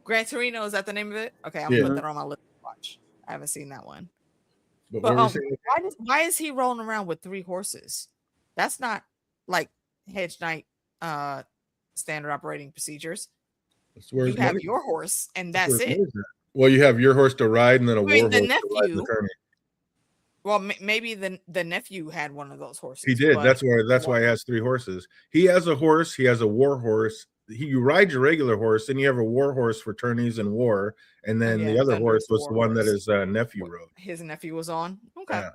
Gran Torino, is that the name of it? Okay, I'm gonna put that on my list to watch. I haven't seen that one. But why is he rolling around with 3 horses? That's not like Hedge Knight standard operating procedures. You have your horse, and that's it. Well, you have your horse to ride, and then war horse the nephew. Well, maybe the nephew had one of those horses. He did. That's why he has 3 horses. He has a horse. He has a war horse. You ride your regular horse, and you have a war horse for tourneys and war, and then the other horse was the one that his nephew rode. His nephew was on. Okay. Yeah.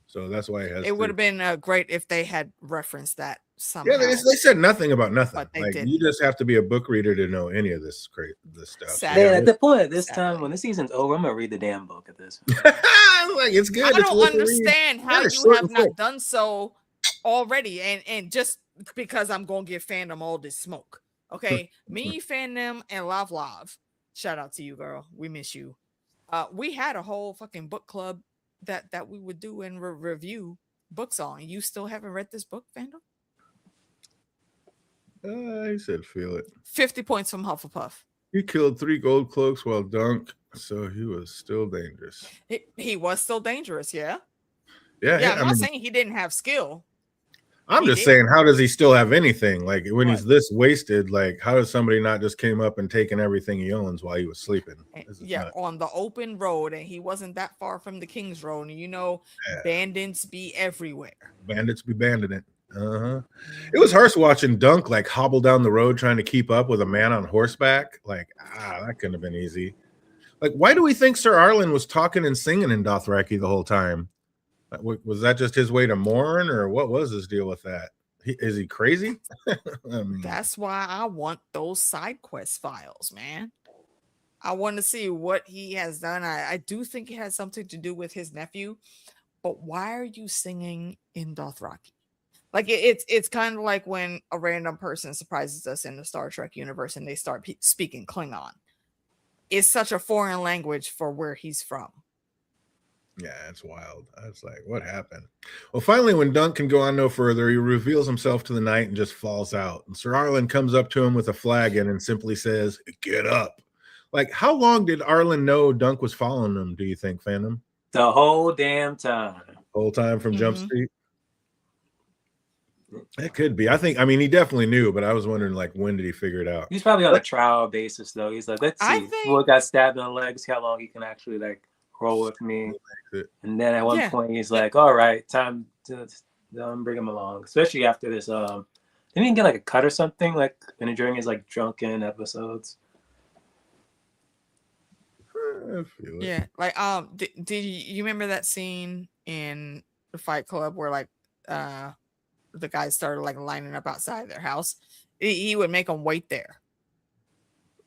So that's why he has. It would have been great if they had referenced that somehow. Yeah, they said nothing about nothing. Like, you just have to be a book reader to know any of this stuff. Sadly. At the point at this time, when the season's over, I'm gonna read the damn book at this. Like, it's good. I don't understand how you have not done so already, and just because I'm gonna give fandom all this smoke. Okay, me, fandom, and Lav. Shout out to you, girl. We miss you. We had a whole fucking book club that we would do and review books on. You still haven't read this book, fandom? He said feel it. 50 points from Hufflepuff. He killed 3 gold cloaks while Dunk, so he was still dangerous. He was still dangerous, yeah. Yeah, I'm not saying he didn't have skill. I'm just saying, how does he still have anything? Like, when he's this wasted, like, how does somebody not just came up and taken everything he owns while he was sleeping? On the open road, and he wasn't that far from the King's Road, and bandits be everywhere. Bandits be banding it. It was harsh watching Dunk like hobble down the road trying to keep up with a man on horseback. Like, that couldn't have been easy. Like, why do we think Sir Arlen was talking and singing in Dothraki the whole time? Was that just his way to mourn, or what was his deal with that? Is he crazy? That's why I want those side quest files, man. I want to see what he has done. I do think it has something to do with his nephew, but why are you singing in Dothraki? Like, it's kind of like when a random person surprises us in the Star Trek universe and they start speaking Klingon. It's such a foreign language for where he's from. Yeah, it's wild. I was like, what happened? Well, finally, when Dunk can go on no further, he reveals himself to the night and just falls out. And Sir Arlen comes up to him with a flagon and simply says, "Get up." Like, how long did Arlen know Dunk was following him, do you think, fandom? The whole damn time. Whole time from Jump Street? It could be. I mean, he definitely knew, but I was wondering, like, when did he figure it out? He's probably on a trial basis, though. He's like, let's see. Who got stabbed in the leg, see how long he can actually, like, roll with me. And then at one point he's like, all right, time to bring him along, especially after this didn't he get like a cut or something like during his like drunken episodes? Yeah, like did you remember that scene in the Fight Club where like the guys started like lining up outside their house? He would make them wait there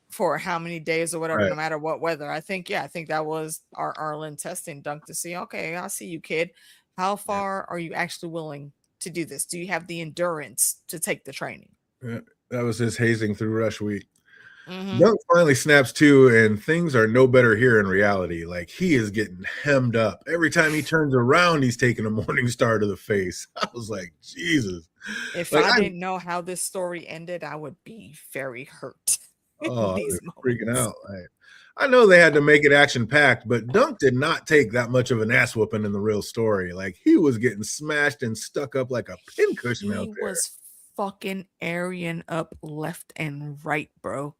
for how many days or whatever, no matter what weather. I think that was our Arlen testing Dunk to see, okay, I see you, kid. How far are you actually willing to do this? Do you have the endurance to take the training? Yeah, that was his hazing through rush week. Dunk finally snaps to, and things are no better here in reality. Like, he is getting hemmed up. Every time he turns around, he's taking a morning star to the face. I was like, Jesus. If I didn't know how this story ended, I would be very hurt. Oh, freaking out. I know they had to make it action-packed, but Dunk did not take that much of an ass whooping in the real story. Like, he was getting smashed and stuck up like a pincushion out there. He was fucking Aryan up left and right, bro.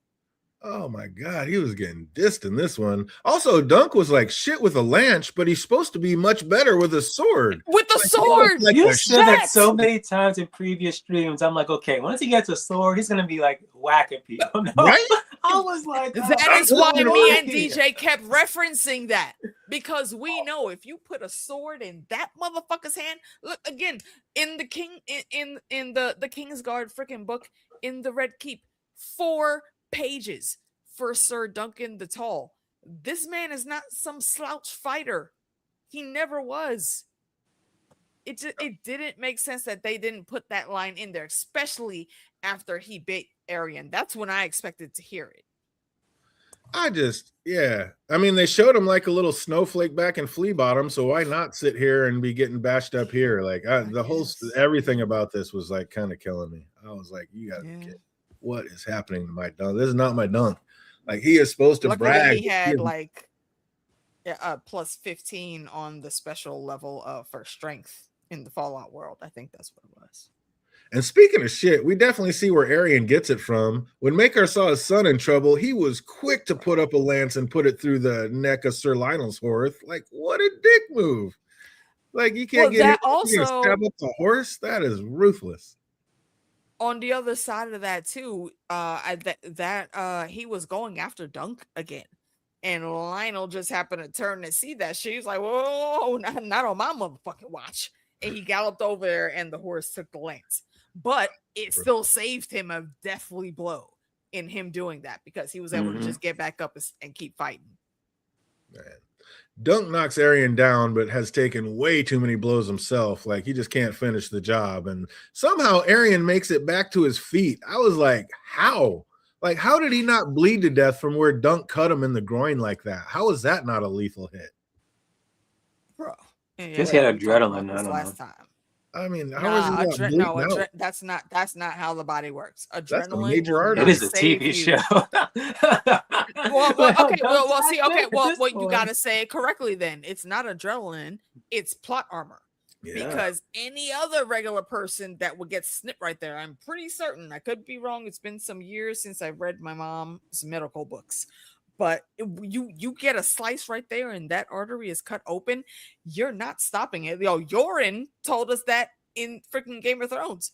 Oh my God, he was getting dissed in this one. Also, Dunk was like shit with a lance, but he's supposed to be much better with a sword. With the sword, like You a said that Yes! so many times in previous streams. I'm like, okay, once he gets a sword, he's gonna be like whacking people. No, right? I was like, That I'm is why telling you, me and here. DJ kept referencing that, because we know if you put a sword in that motherfucker's hand, look again in the the Kingsguard freaking book in the Red Keep, 4 pages for Sir Duncan the Tall. This man is not some slouch fighter. He never was. It didn't make sense that they didn't put that line in there, especially after he bit Arian. That's when I expected to hear it. yeah. I mean, they showed him like a little snowflake back in Flea Bottom, so why not sit here and be getting bashed up here? Like everything about this was like kind of killing me. I was like, you gotta be kidding. What is happening to my Dunk? This is not my Dunk. Like, he is supposed to Luckily, brag. he had like plus 15 on the special level for strength in the Fallout world. I think that's what it was. And speaking of shit, we definitely see where Arian gets it from. When Makar saw his son in trouble, he was quick to put up a lance and put it through the neck of Sir Lionel's horse. Like, what a dick move. Like, you can't get him to stab up the horse. That is ruthless. On the other side of that too, he was going after Dunk again. And Lionel just happened to turn and see that shit. He's like, whoa, not on my motherfucking watch. And he galloped over there and the horse took the lance. But it still saved him a deathly blow in him doing that, because he was able to just get back up and keep fighting. Man. Dunk knocks Arian down, but has taken way too many blows himself. Like, he just can't finish the job. And somehow Arian makes it back to his feet. I was like, how? Like, how did he not bleed to death from where Dunk cut him in the groin like that? How is that not a lethal hit? Bro. Just had adrenaline. I don't last know. time. I mean, that's not how the body works. Adrenaline. That's a major artery. It is a TV show. You gotta say it correctly then. It's not adrenaline, it's plot armor. Yeah. Because any other regular person that would get snipped right there, I'm pretty certain, I could be wrong, it's been some years since I read my mom's medical books, but you get a slice right there and that artery is cut open, you're not stopping it. Yoren told us that in freaking Game of Thrones.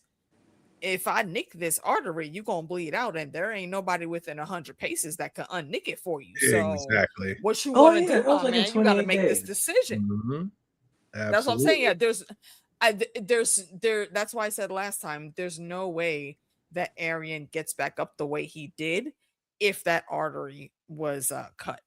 If I nick this artery, you gonna bleed out, and there ain't nobody within 100 paces that can unnick it for you. So exactly, what you want to do, man? You got to make this decision. Mm-hmm. That's what I'm saying. Yeah, that's why I said last time, there's no way that Arian gets back up the way he did if that artery was cut.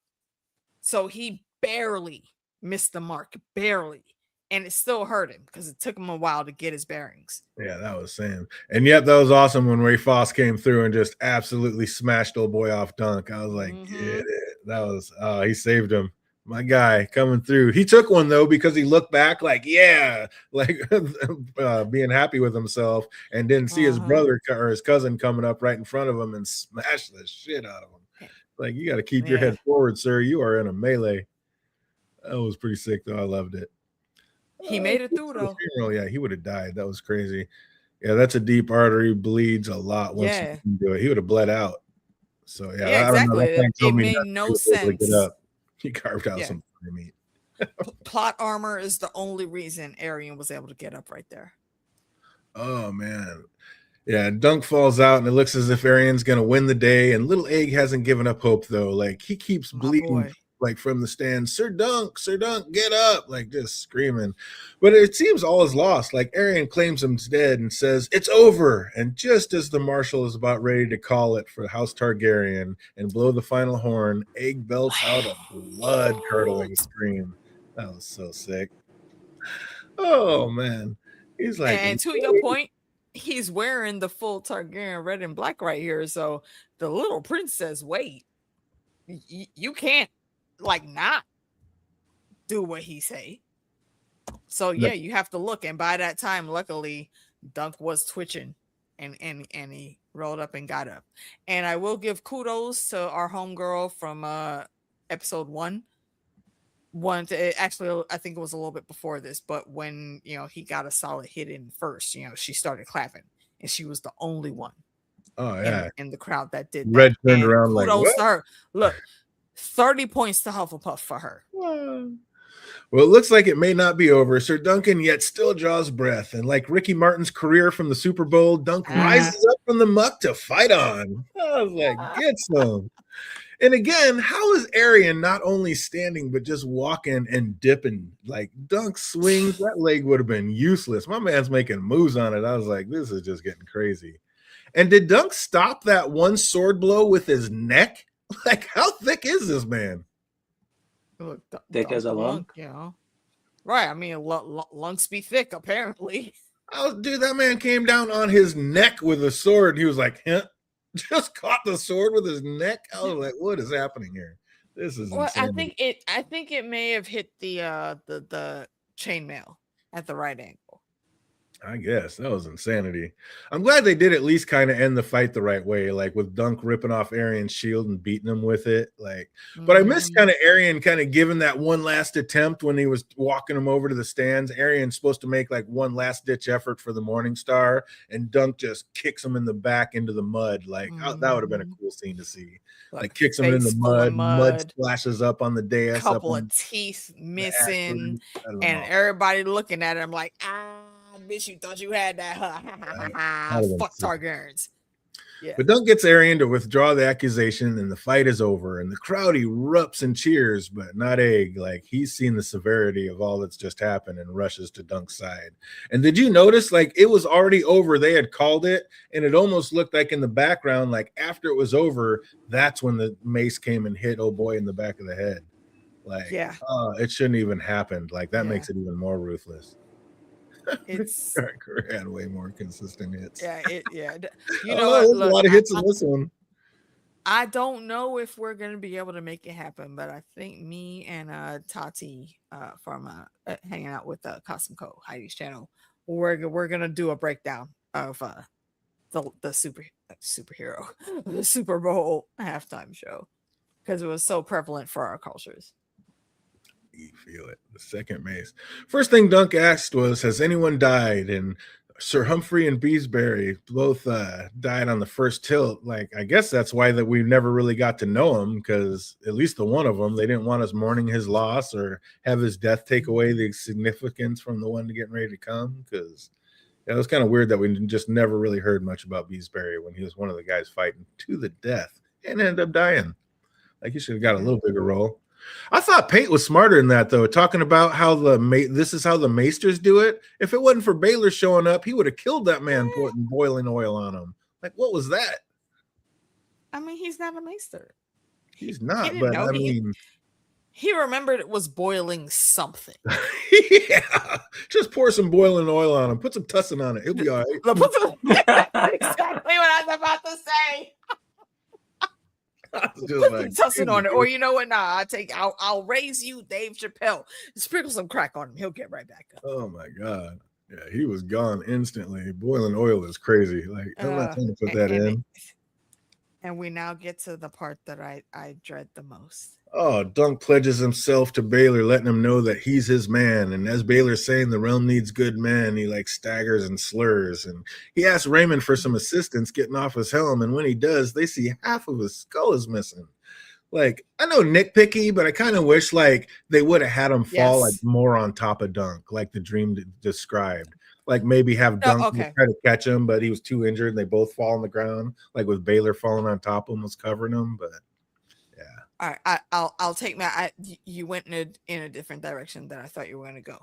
So he barely missed the mark, barely. And it still hurt him because it took him a while to get his bearings. Yeah, that was Sam. And yet that was awesome when Ray Foss came through and just absolutely smashed old boy off Dunk. I was like, get it. That was, he saved him. My guy coming through. He took one, though, because he looked back like, yeah, like being happy with himself, and didn't see his brother or his cousin coming up right in front of him and smash the shit out of him. Like, you got to keep your head forward, sir. You are in a melee. That was pretty sick, though. I loved it. He made it through, though. Yeah, he would have died. That was crazy. Yeah, that's a deep artery. Bleeds a lot once you can do it. He would have bled out. So, yeah, exactly. It made no sense. Get up. He carved out some meat. Plot armor is the only reason Arian was able to get up right there. Oh, man. Yeah, Dunk falls out, and it looks as if Arian's going to win the day. And Little Egg hasn't given up hope, though. Like, he keeps bleeding. Like, from the stand, Sir Dunk, get up, like, just screaming. But it seems all is lost. Like, Arian claims him dead and says, it's over. And just as the marshal is about ready to call it for House Targaryen and blow the final horn, Egg belts out a blood-curdling scream. That was so sick. Oh, man. He's like... And to your point, he's wearing the full Targaryen red and black right here. So the little prince says, wait, you can't like not do what he say. So yeah, you have to look. And by that time, luckily, Dunk was twitching and he rolled up and got up. And I will give kudos to our homegirl from episode 1. Actually, I think it was a little bit before this, but when he got a solid hit in first, she started clapping, and she was the only one Oh yeah. in the crowd that did that. Red turned And around like, kudos what? to her. Look, 30 points to Hufflepuff for her. Well, it looks like it may not be over. Sir Duncan yet still draws breath. And like Ricky Martin's career from the Super Bowl, Dunk rises up from the muck to fight on. I was like, get some. And again, how is Arian not only standing, but just walking and dipping? Like Dunk swings, that leg would have been useless. My man's making moves on it. I was like, this is just getting crazy. And did Dunk stop that one sword blow with his neck? Like, how thick is this man? Look, Thick as a lung? You know? Right. I mean, lungs be thick, apparently. Oh, dude, that man came down on his neck with a sword. He was like, just caught the sword with his neck. I was like, what is happening here? This is insanity. I think it may have hit the chainmail at the right angle. I guess that was insanity. I'm glad they did at least kind of end the fight the right way, like with Dunk ripping off Arian's shield and beating him with it. Like, but I missed kind of Arian kind of giving that one last attempt when he was walking him over to the stands. Arian's supposed to make like one last ditch effort for the Morning Star, and Dunk just kicks him in the back into the mud. Like that would have been a cool scene to see. Like kicks him in the mud splashes up on the dais. Couple of teeth missing, and everybody looking at him like, bitch, you thought you had that, huh? Fuck Targaryens. Yeah. But Dunk gets Arian to withdraw the accusation, and the fight is over. And the crowd erupts and cheers, but not Egg. Like, he's seen the severity of all that's just happened and rushes to Dunk's side. And did you notice, like, it was already over? They had called it, and it almost looked like in the background, like, after it was over, that's when the mace came and hit old boy in the back of the head. Like, it shouldn't even happened. Like, that makes it even more ruthless. It's had way more consistent hits. You know what? Look, a lot of hits in this one. I don't know if we're gonna be able to make it happen, but I think me and Tati from hanging out with AKOT7K, Heidi's channel, we're gonna do a breakdown of the superhero the Super Bowl halftime show, because it was so prevalent for our cultures. You feel it. The second mace. First thing Dunk asked was, has anyone died? And Sir Humphrey and Beesbury both died on the first tilt. Like, I guess that's why that we never really got to know him, because at least the one of them, they didn't want us mourning his loss or have his death take away the significance from the one getting ready to come. Because it was kind of weird that we just never really heard much about Beesbury when he was one of the guys fighting to the death and ended up dying. Like, he should have got a little bigger role. I thought Paint was smarter than that, though, talking about how this is how the Maesters do it. If it wasn't for Baylor showing up, he would have killed that man putting boiling oil on him. Like, what was that? I mean, he's not a Maester. He's not, but I mean, he remembered it was boiling something. Yeah, just pour some boiling oil on him. Put some tussin on it. He'll be all right. Exactly what I was about to say. Put some tussin on it, or you know what? Nah, I'll raise you, Dave Chappelle. Sprinkle some crack on him. He'll get right back up. Oh my god, yeah, he was gone instantly. Boiling oil is crazy. Like, I'm not trying to put that in. And we now get to the part that I dread the most. Oh, Dunk pledges himself to Baylor, letting him know that he's his man. And as Baylor's saying, the realm needs good men, he like staggers and slurs. And he asks Raymond for some assistance getting off his helm. And when he does, they see half of his skull is missing. Like, I know nitpicky, but I kind of wish like they would have had him fall like more on top of Dunk, like the dream described. Like maybe have Dunk try to catch him, but he was too injured and they both fall on the ground, like with Baylor falling on top of him was covering him. But all right, I'll take you went in a different direction than I thought you were going to go.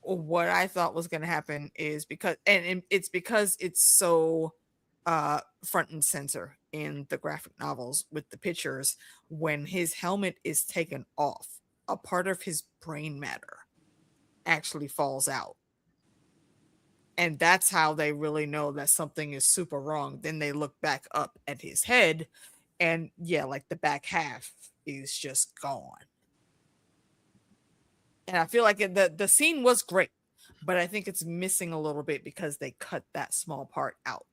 What I thought was going to happen is because it's so front and center in the graphic novels with the pictures, when his helmet is taken off, a part of his brain matter actually falls out. And that's how they really know that something is super wrong. Then they look back up at his head, and like the back half is just gone. And I feel like the scene was great, but I think it's missing a little bit because they cut that small part out.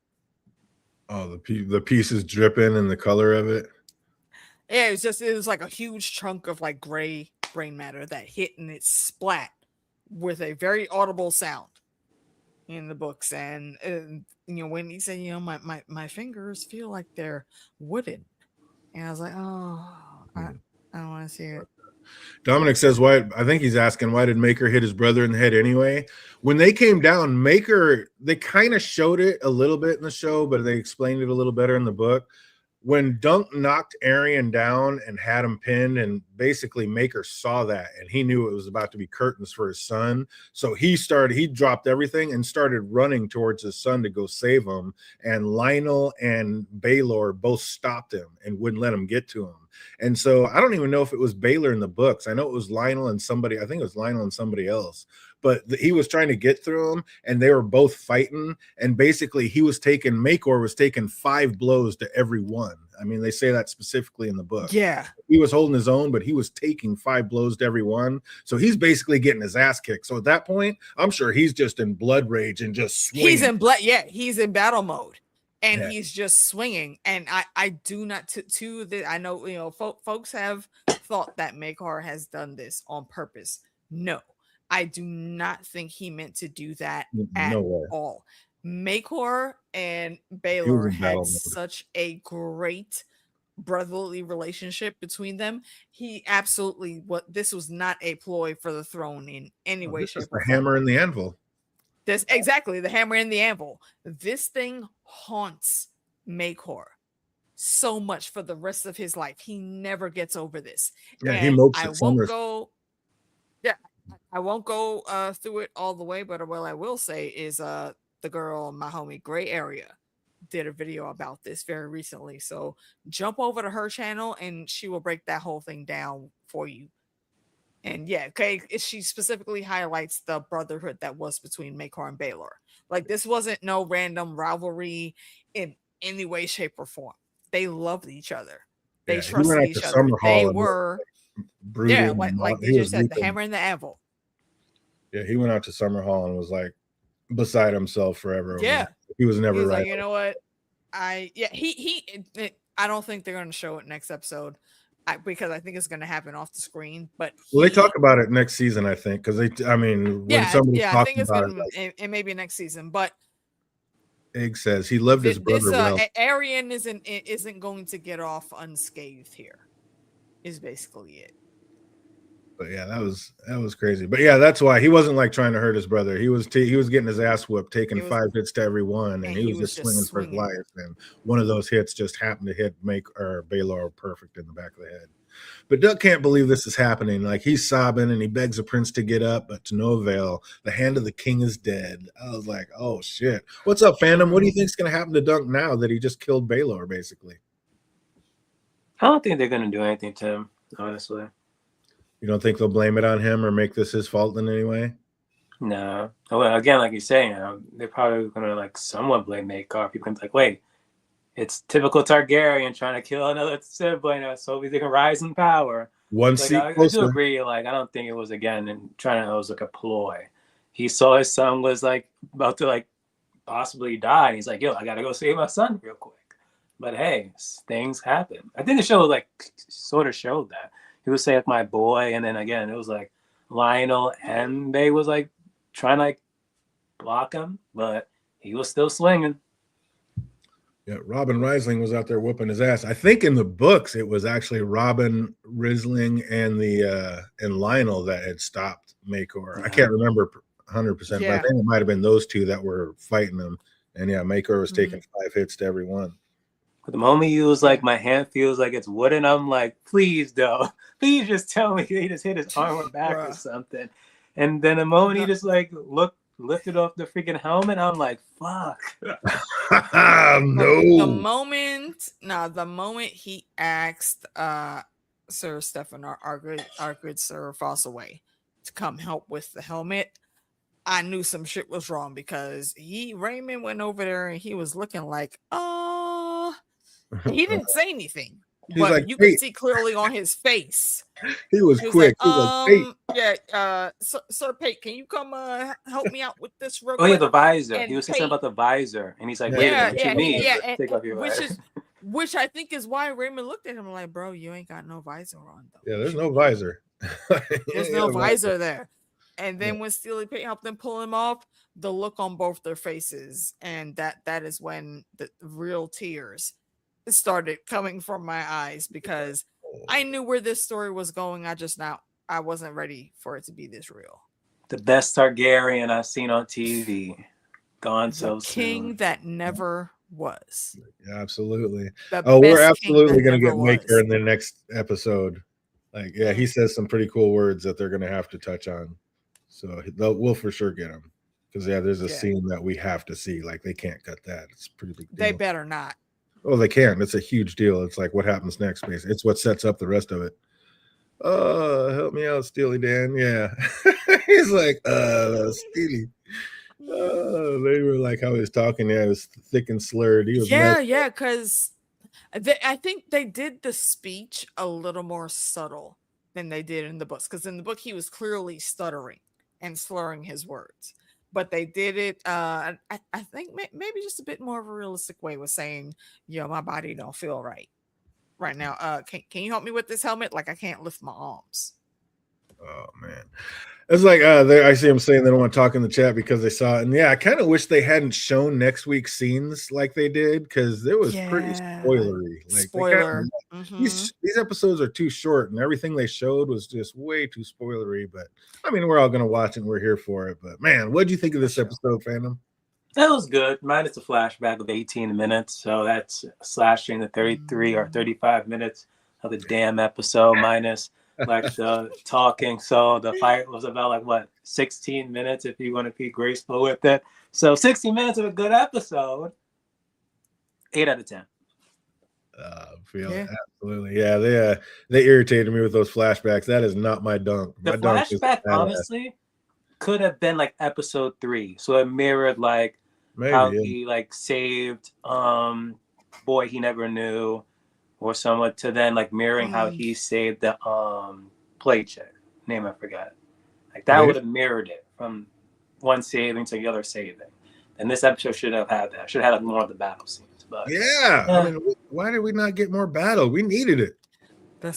Oh, the piece is dripping and the color of it. Yeah, it was like a huge chunk of like gray brain matter that hit and it splat with a very audible sound. in the books, and when he said, my fingers feel like they're wooden, and I was like, oh, I don't want to see it. Dominic says, why? I think he's asking, why did Maker hit his brother in the head anyway? When they came down, Maker, they kind of showed it a little bit in the show, but they explained it a little better in the book. When Dunk knocked Arian down and had him pinned, and basically Maker saw that, and he knew it was about to be curtains for his son. So he dropped everything and started running towards his son to go save him. And Lionel and Baylor both stopped him and wouldn't let him get to him. And so I don't even know if it was Baylor in the books. I know it was Lionel and somebody, I think it was Lionel and somebody else. But he was trying to get through him, and they were both fighting. And basically, Makor was taking 5 blows to every one. I mean, they say that specifically in the book. Yeah. He was holding his own, but he was taking 5 blows to every one. So he's basically getting his ass kicked. So at that point, I'm sure he's just in blood rage and just swinging. He's in he's in battle mode. And he's just swinging. And I do not I know, folks have thought that Makor has done this on purpose. No. I do not think he meant to do that at all. Makor and Baylor had such a great brotherly relationship between them. He absolutely this was not a ploy for the throne in any way, shape, or form. The hammer and the anvil. This exactly the hammer and the anvil. This thing haunts Makor so much for the rest of his life. He never gets over this. Yeah, he mopes I won't go. Yeah. I won't go through it all the way, but what I will say is the girl, my homie Gray Area, did a video about this very recently. So jump over to her channel and she will break that whole thing down for you. And yeah, okay, she specifically highlights the brotherhood that was between Makor and Baylor. Like, this wasn't no random rivalry in any way, shape, or form. They loved each other. They trusted each other. They were brooding, like they just said, the hammer and the anvil. Yeah, he went out to Summer Hall and was like beside himself forever. Yeah, he was never right. Like, you know what? I don't think they're going to show it next episode because I think it's going to happen off the screen. But they talk about it next season, I think, because when somebody's talking I think it's about it may be next season. But Egg says he loved his brother well. Arian isn't going to get off unscathed here. Is basically it. But yeah, that was crazy. But yeah, that's why he wasn't like trying to hurt his brother. He was getting his ass whooped, taking 5 hits to every one, and he was just swinging for his life. And one of those hits just happened to hit Baylor perfect in the back of the head. But Duck can't believe this is happening. Like, he's sobbing and he begs the prince to get up, but to no avail. The hand of the king is dead. I was like, oh shit. What's up, fandom? What do you think is going to happen to Duck now that he just killed Baylor, basically? I don't think they're going to do anything to him, honestly. You don't think they'll blame it on him or make this his fault in any way? No. Well, again, like you say, they're probably going to like somewhat blame Makor. People can be like, wait, it's typical Targaryen trying to kill another sibling so they can rise in power. One seat closer. I do agree. Like, I don't think it was it was like a ploy. He saw his son was like about to like possibly die. And he's like, yo, I got to go save my son real quick. But hey, things happen. I think the show like sort of showed that. He would say like my boy, and then again it was like Lionel and they was like trying to like block him, but he was still swinging. Yeah, Robin Risling was out there whooping his ass. I think in the books it was actually Robin Risling and Lionel that had stopped Makor. Yeah. I can't remember 100%, but I think it might have been those two that were fighting him. And yeah, Makor was taking 5 hits to every one. But the moment he was like, my hand feels like it's wooden, I'm like, please, though. Please just tell me he just hit his arm or back or something. And then the moment he just like lifted off the freaking helmet, I'm like, fuck. No. The moment he asked Sir Stefan, our good Sir Fossaway, to come help with the helmet, I knew some shit was wrong because Raymond went over there and he was looking like, he didn't say anything, but like, you could see clearly on his face. He was quick. Sir Pate, can you come help me out with this real quick? Oh yeah, the visor. And he was saying about the visor, and he's like, "Wait a minute, what you mean? Take off your visor." Which I think is why Raymond looked at him like, "Bro, you ain't got no visor on, though." Yeah, there's no visor. There's no visor there. And then when Steely Pate helped them pull him off, the look on both their faces, and that is when the real tears started coming from my eyes, because I knew where this story was going. I wasn't ready for it to be this real. The best Targaryen I've seen on TV. Gone so The king soon. that never was. Yeah, absolutely. The We're best king absolutely that going to get never Maker was. in the next episode. Like, yeah, he says some pretty cool words that they're going to have to touch on. So we'll for sure get him. Because, there's a scene that we have to see. Like, they can't cut that. It's a pretty big deal. They better not. Oh, they can't. It's a huge deal. It's like what happens next, basically. It's what sets up the rest of it. Oh, help me out, Steely Dan. Yeah. He's like, Steely. They were like how he was talking. Yeah, it was thick and slurred. He was because I think they did the speech a little more subtle than they did in the books. Because in the book, he was clearly stuttering and slurring his words. But they did it, I think maybe just a bit more of a realistic way, with saying, my body don't feel right now. Can you help me with this helmet? Like, I can't lift my arms. Oh, man. It's like I see them saying they don't want to talk in the chat because they saw it. And I kind of wish they hadn't shown next week's scenes like they did, because it was pretty spoilery. Like, spoiler. These episodes are too short, and everything they showed was just way too spoilery. But I mean, we're all gonna watch it and we're here for it. But man, what do you think of this episode, Phantom? That was good. Minus a flashback of 18 minutes, so that's slashing the 33 or 35 minutes of the damn episode, minus like the talking. So the fight was about 16 minutes if you want to be graceful with it. So 60 minutes of a good episode. 8 out of 10. Absolutely. Yeah, they irritated me with those flashbacks. That is not my dunk. The flashback honestly could have been like episode 3. So it mirrored how he saved boy he never knew, or someone, to then mirroring how he saved the play chick. Name I forgot. Like that would have mirrored it from one saving to the other saving. And this episode should have had that. Should have had more of the battle scenes. But I mean, why did we not get more battle? We needed it.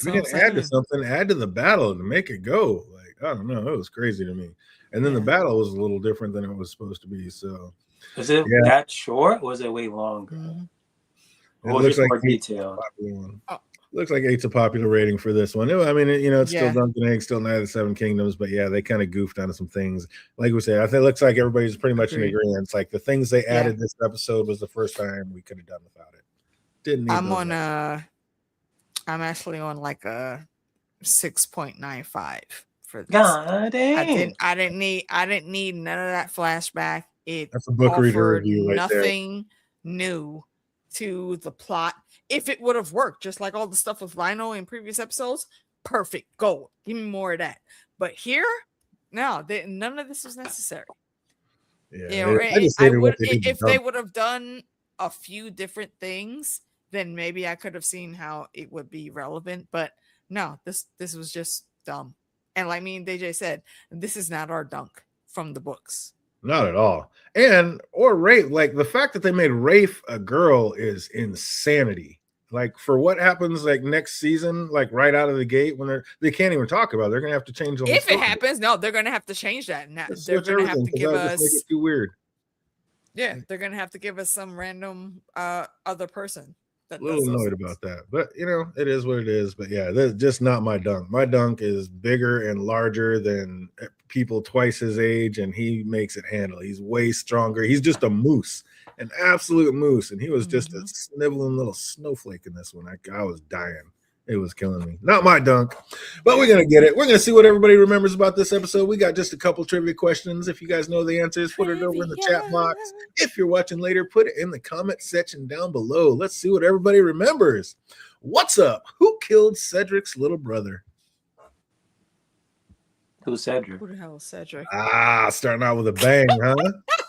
We didn't add to something, add to the battle to make it go. Like, I don't know. It was crazy to me. And then the battle was a little different than it was supposed to be. So was it that short? Or was it way longer? It looks like more detailed. Looks like 8's a popular rating for this one. I mean, it's still Dunkin' Egg, still Night of the Seven Kingdoms, but they kind of goofed on some things. Like we said, I think it looks like everybody's pretty much in agreement. It's like the things they added this episode was the first time we could have done without it. Didn't need I'm actually on like a 6.95 for this. God dang. I didn't need none of that flashback. That's a book reader review right nothing new to the plot. If it would have worked, just like all the stuff with Rhino in previous episodes, perfect, gold. Give me more of that. But here, no, none of this was necessary. If they would have done a few different things, then maybe I could have seen how it would be relevant. But no, this was just dumb. And like me and DJ said, this is not our dunk from the books. Not at all. Or Rafe, like the fact that they made Rafe a girl is insanity. Like for what happens next season, right out of the gate when they can't even talk about it. They're gonna have to change the whole story. It happens, no, they're gonna have to change that. Now they're gonna have to give us make it too weird. Yeah, they're gonna have to give us some random other person. A little annoyed about that, but it is what it is. But that's just not my dunk. My dunk is bigger and larger than people twice his age, and he makes it handle. He's way stronger. He's just a moose, an absolute moose, and he was just a sniveling little snowflake in this one. I was dying. It was killing me. Not my dunk, but we're going to get it. We're going to see what everybody remembers about this episode. We got just a couple trivia questions. If you guys know the answers, put it over in the chat box. If you're watching later, put it in the comment section down below. Let's see what everybody remembers. What's up? Who killed Cedric's little brother? Who's Cedric? Who the hell is Cedric? Starting out with a bang, huh?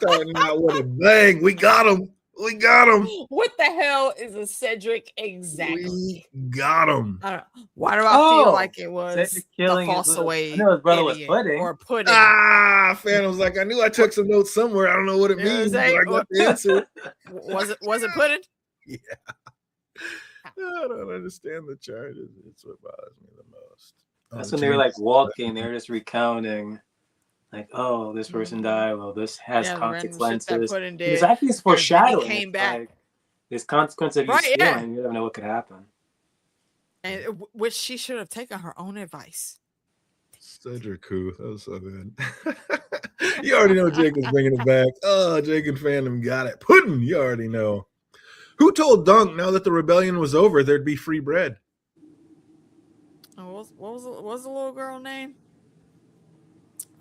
Starting out with a bang. We got him. We got him. What the hell is a Cedric exactly? We got him. I don't know. Why do I feel like it was the False Away? I know his brother was Pudding. Or Pudding. Phantom's like, I knew I took some notes somewhere. I don't know what it means. But I got the answer. Was it Pudding? Yeah. I don't understand the charges. It's what bothers me the most. That's when they were walking. They were just recounting. Like, oh, this person died. Well, this has the random shit that consequences. Puddin Because did. I think it's foreshadowing. Came It's back. like, there's consequence of you stealing. You don't know what could happen. And which she should have taken her own advice. Such a coup. That was so good. You already know Jake was bringing it back. Oh, Jake and fandom got it. Puddin', you already know. Who told Dunk now that the rebellion was over, there'd be free bread? Oh, what was the little girl name?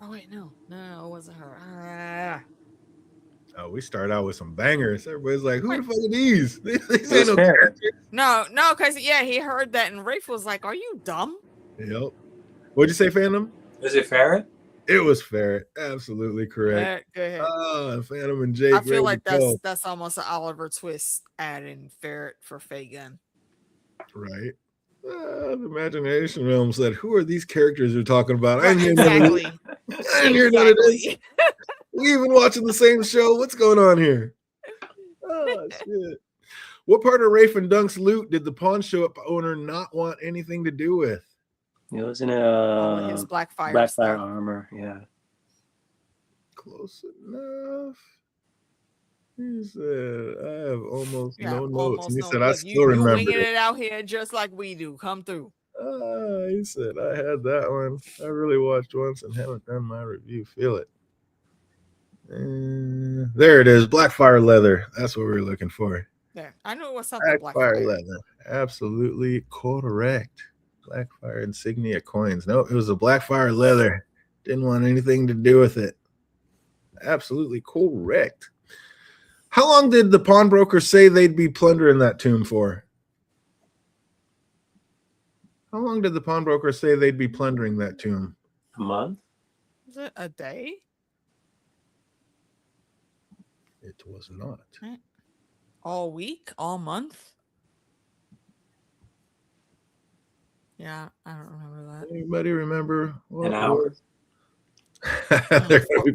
Oh wait, no, it wasn't her. Oh, we start out with some bangers. Everybody's like, "Who the fuck are these?" These ain't no characters. No, because he heard that, and Rafe was like, "Are you dumb?" Yep. What'd you say, Phantom? Was it Ferret? It was Ferret. Absolutely correct. Go ahead. Phantom and Jake. I feel like that's almost an Oliver Twist adding Ferret for Fagan. Right. The imagination realm said, "Who are these characters you're talking about?" Right, exactly. I didn't hear none of this. We even watching the same show. What's going on here? Oh shit! What part of Rafe and Dunk's loot did the pawn shop owner not want anything to do with? It was in his Blackfire armor. Yeah. Close enough. He said, "I have almost no notes." And he said, "I still remember winging it out here just like we do. Come through." He said, "I had that one. I really watched once and haven't done my review. Feel it." There it is. Blackfire leather. That's what we were looking for. There. I knew it was something Blackfire leather. Absolutely correct. Blackfire insignia coins. No, it was a Blackfire leather. Didn't want anything to do with it. Absolutely correct. How long did the pawnbroker say they'd be plundering that tomb for? How long did the pawnbroker say they'd be plundering that tomb? A month? Was it a day? It was not. All week? All month? Yeah, I don't remember that. Anybody remember? An hour?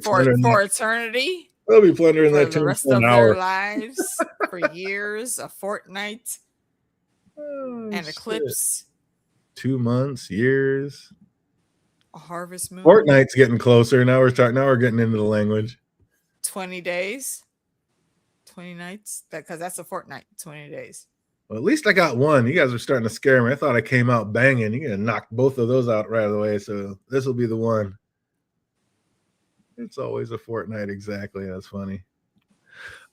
For eternity? They'll be plundering that for tomb the rest for of an hour. their lives, for years, a fortnight, an eclipse, 2 months, years, a harvest moon. Fortnight's getting closer. Now we're getting into the language. 20 days, 20 nights. Because that's a fortnight. 20 days. Well, at least I got one. You guys are starting to scare me. I thought I came out banging. You're gonna knock both of those out right away. So this will be the one. It's always a fortnight, exactly. That's funny.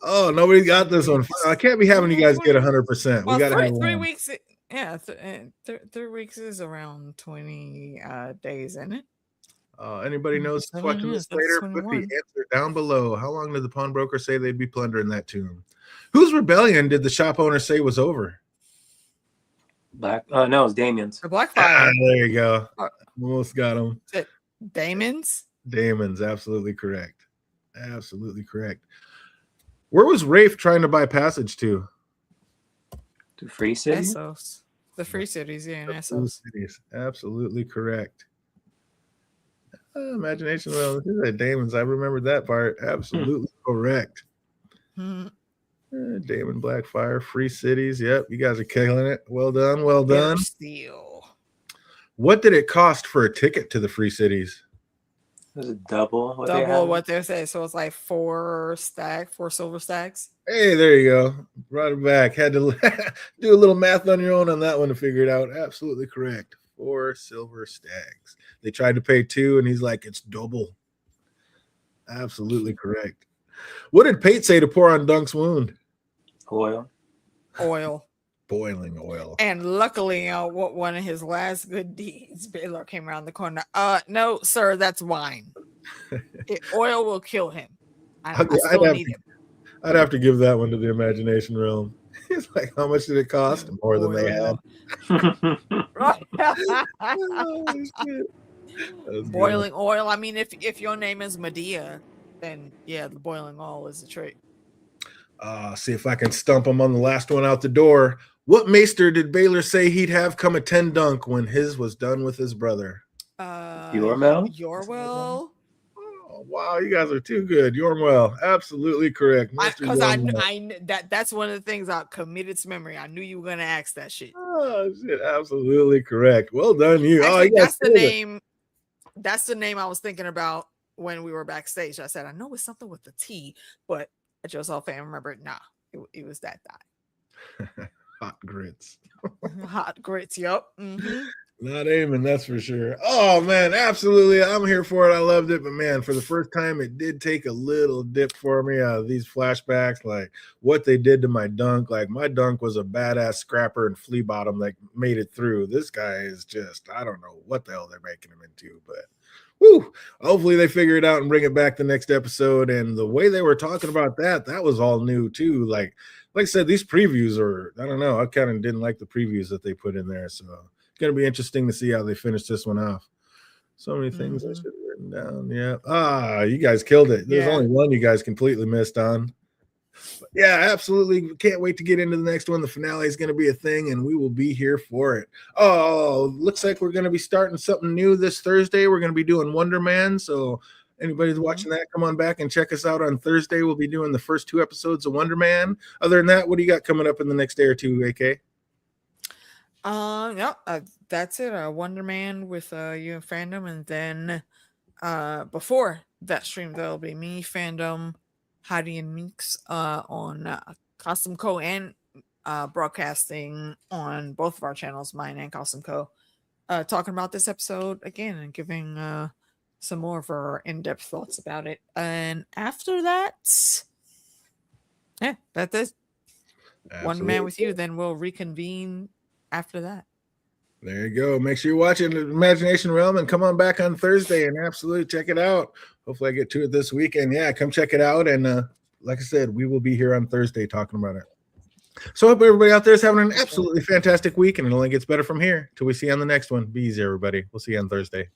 Oh, nobody got this one. I can't be having you guys get 100%. We got to have 3 weeks. Yeah, 3 weeks is around 20 days, isn't it? Anybody knows the question this later? Put the answer down below. How long did the pawnbroker say they'd be plundering that tomb? Whose rebellion did the shop owner say was over? No, it was Damien's. The Blackfire. There you go. Almost got him. Damon's? Damon's, absolutely correct. Absolutely correct. Where was Rafe trying to buy passage to? To Free City? Essos. The Free Cities, yeah, in Essos. Absolutely correct. Imagination, well, Damon's. I remembered that part. Absolutely correct. Damon Blackfire, Free Cities. Yep, you guys are killing it. Well done, well done. Steel. What did it cost for a ticket to the Free Cities? Was it double what they say? So it's like 4 silver stacks. Hey, there you go. Brought it back. Had to do a little math on your own on that one to figure it out. Absolutely correct. 4 silver stacks. They tried to pay 2, and he's like, it's double. Absolutely correct. What did Pate say to pour on Dunk's wound? Oil. Boiling oil. And luckily, one of his last good deeds, Baylor came around the corner. No, sir, that's wine. Oil will kill him. I still need him. I'd have to give that one to the imagination realm. It's like, how much did it cost? More than they had. Boiling oil. I mean, if your name is Medea, then yeah, the boiling oil is a trick. See if I can stump him on the last one out the door. What maester did Baylor say he'd have come attend Dunk when his was done with his brother? Yormel? Yorwell. Oh, wow, you guys are too good. Yormel, absolutely correct. Because I that's one of the things I committed to memory. I knew you were gonna ask that shit. Oh shit, absolutely correct. Well done, you. Actually, that's the name. That's the name I was thinking about when we were backstage. I said, I know it's something with the T, but I just off and remembered, nah, it was that guy. Hot grits. Hot grits, yep. Not aiming, that's for sure. Oh man, absolutely. I'm here for it. I loved it, but man, for the first time, it did take a little dip for me out of these flashbacks, like what they did to my dunk. Like my dunk was a badass scrapper and flea bottom that made it through. This guy is just, I don't know what the hell they're making him into, but woo, hopefully they figure it out and bring it back the next episode. And the way they were talking about that was all new too. Like I said, these previews are, I don't know, I kind of didn't like the previews that they put in there, so going to be interesting to see how they finish this one off. So many things I should have written down. Yeah. You guys killed it. There's only one you guys completely missed on. But yeah, absolutely. Can't wait to get into the next one. The finale is going to be a thing, and we will be here for it. Oh, looks like we're going to be starting something new this Thursday. We're going to be doing Wonder Man. So anybody who's watching that, come on back and check us out on Thursday. We'll be doing the first 2 episodes of Wonder Man. Other than that, what do you got coming up in the next day or two, AK? That's it. Wonder Man with you and Fandom, and then before that stream there'll be me, Fandom, Heidi, and Meeks on AKOT7K and broadcasting on both of our channels, mine and AKOT7K, talking about this episode again and giving some more of our in-depth thoughts about it. And after that, that's it. Wonder Man with you. Then we'll reconvene after that. There you go. Make sure you're watching Imagination Realm and come on back on Thursday and absolutely check it out. Hopefully I get to it this weekend. Yeah, come check it out. And like I said, we will be here on Thursday talking about it. So I hope everybody out there is having an absolutely fantastic week, and it only gets better from here till we see you on the next one. Be easy, everybody. We'll see you on Thursday.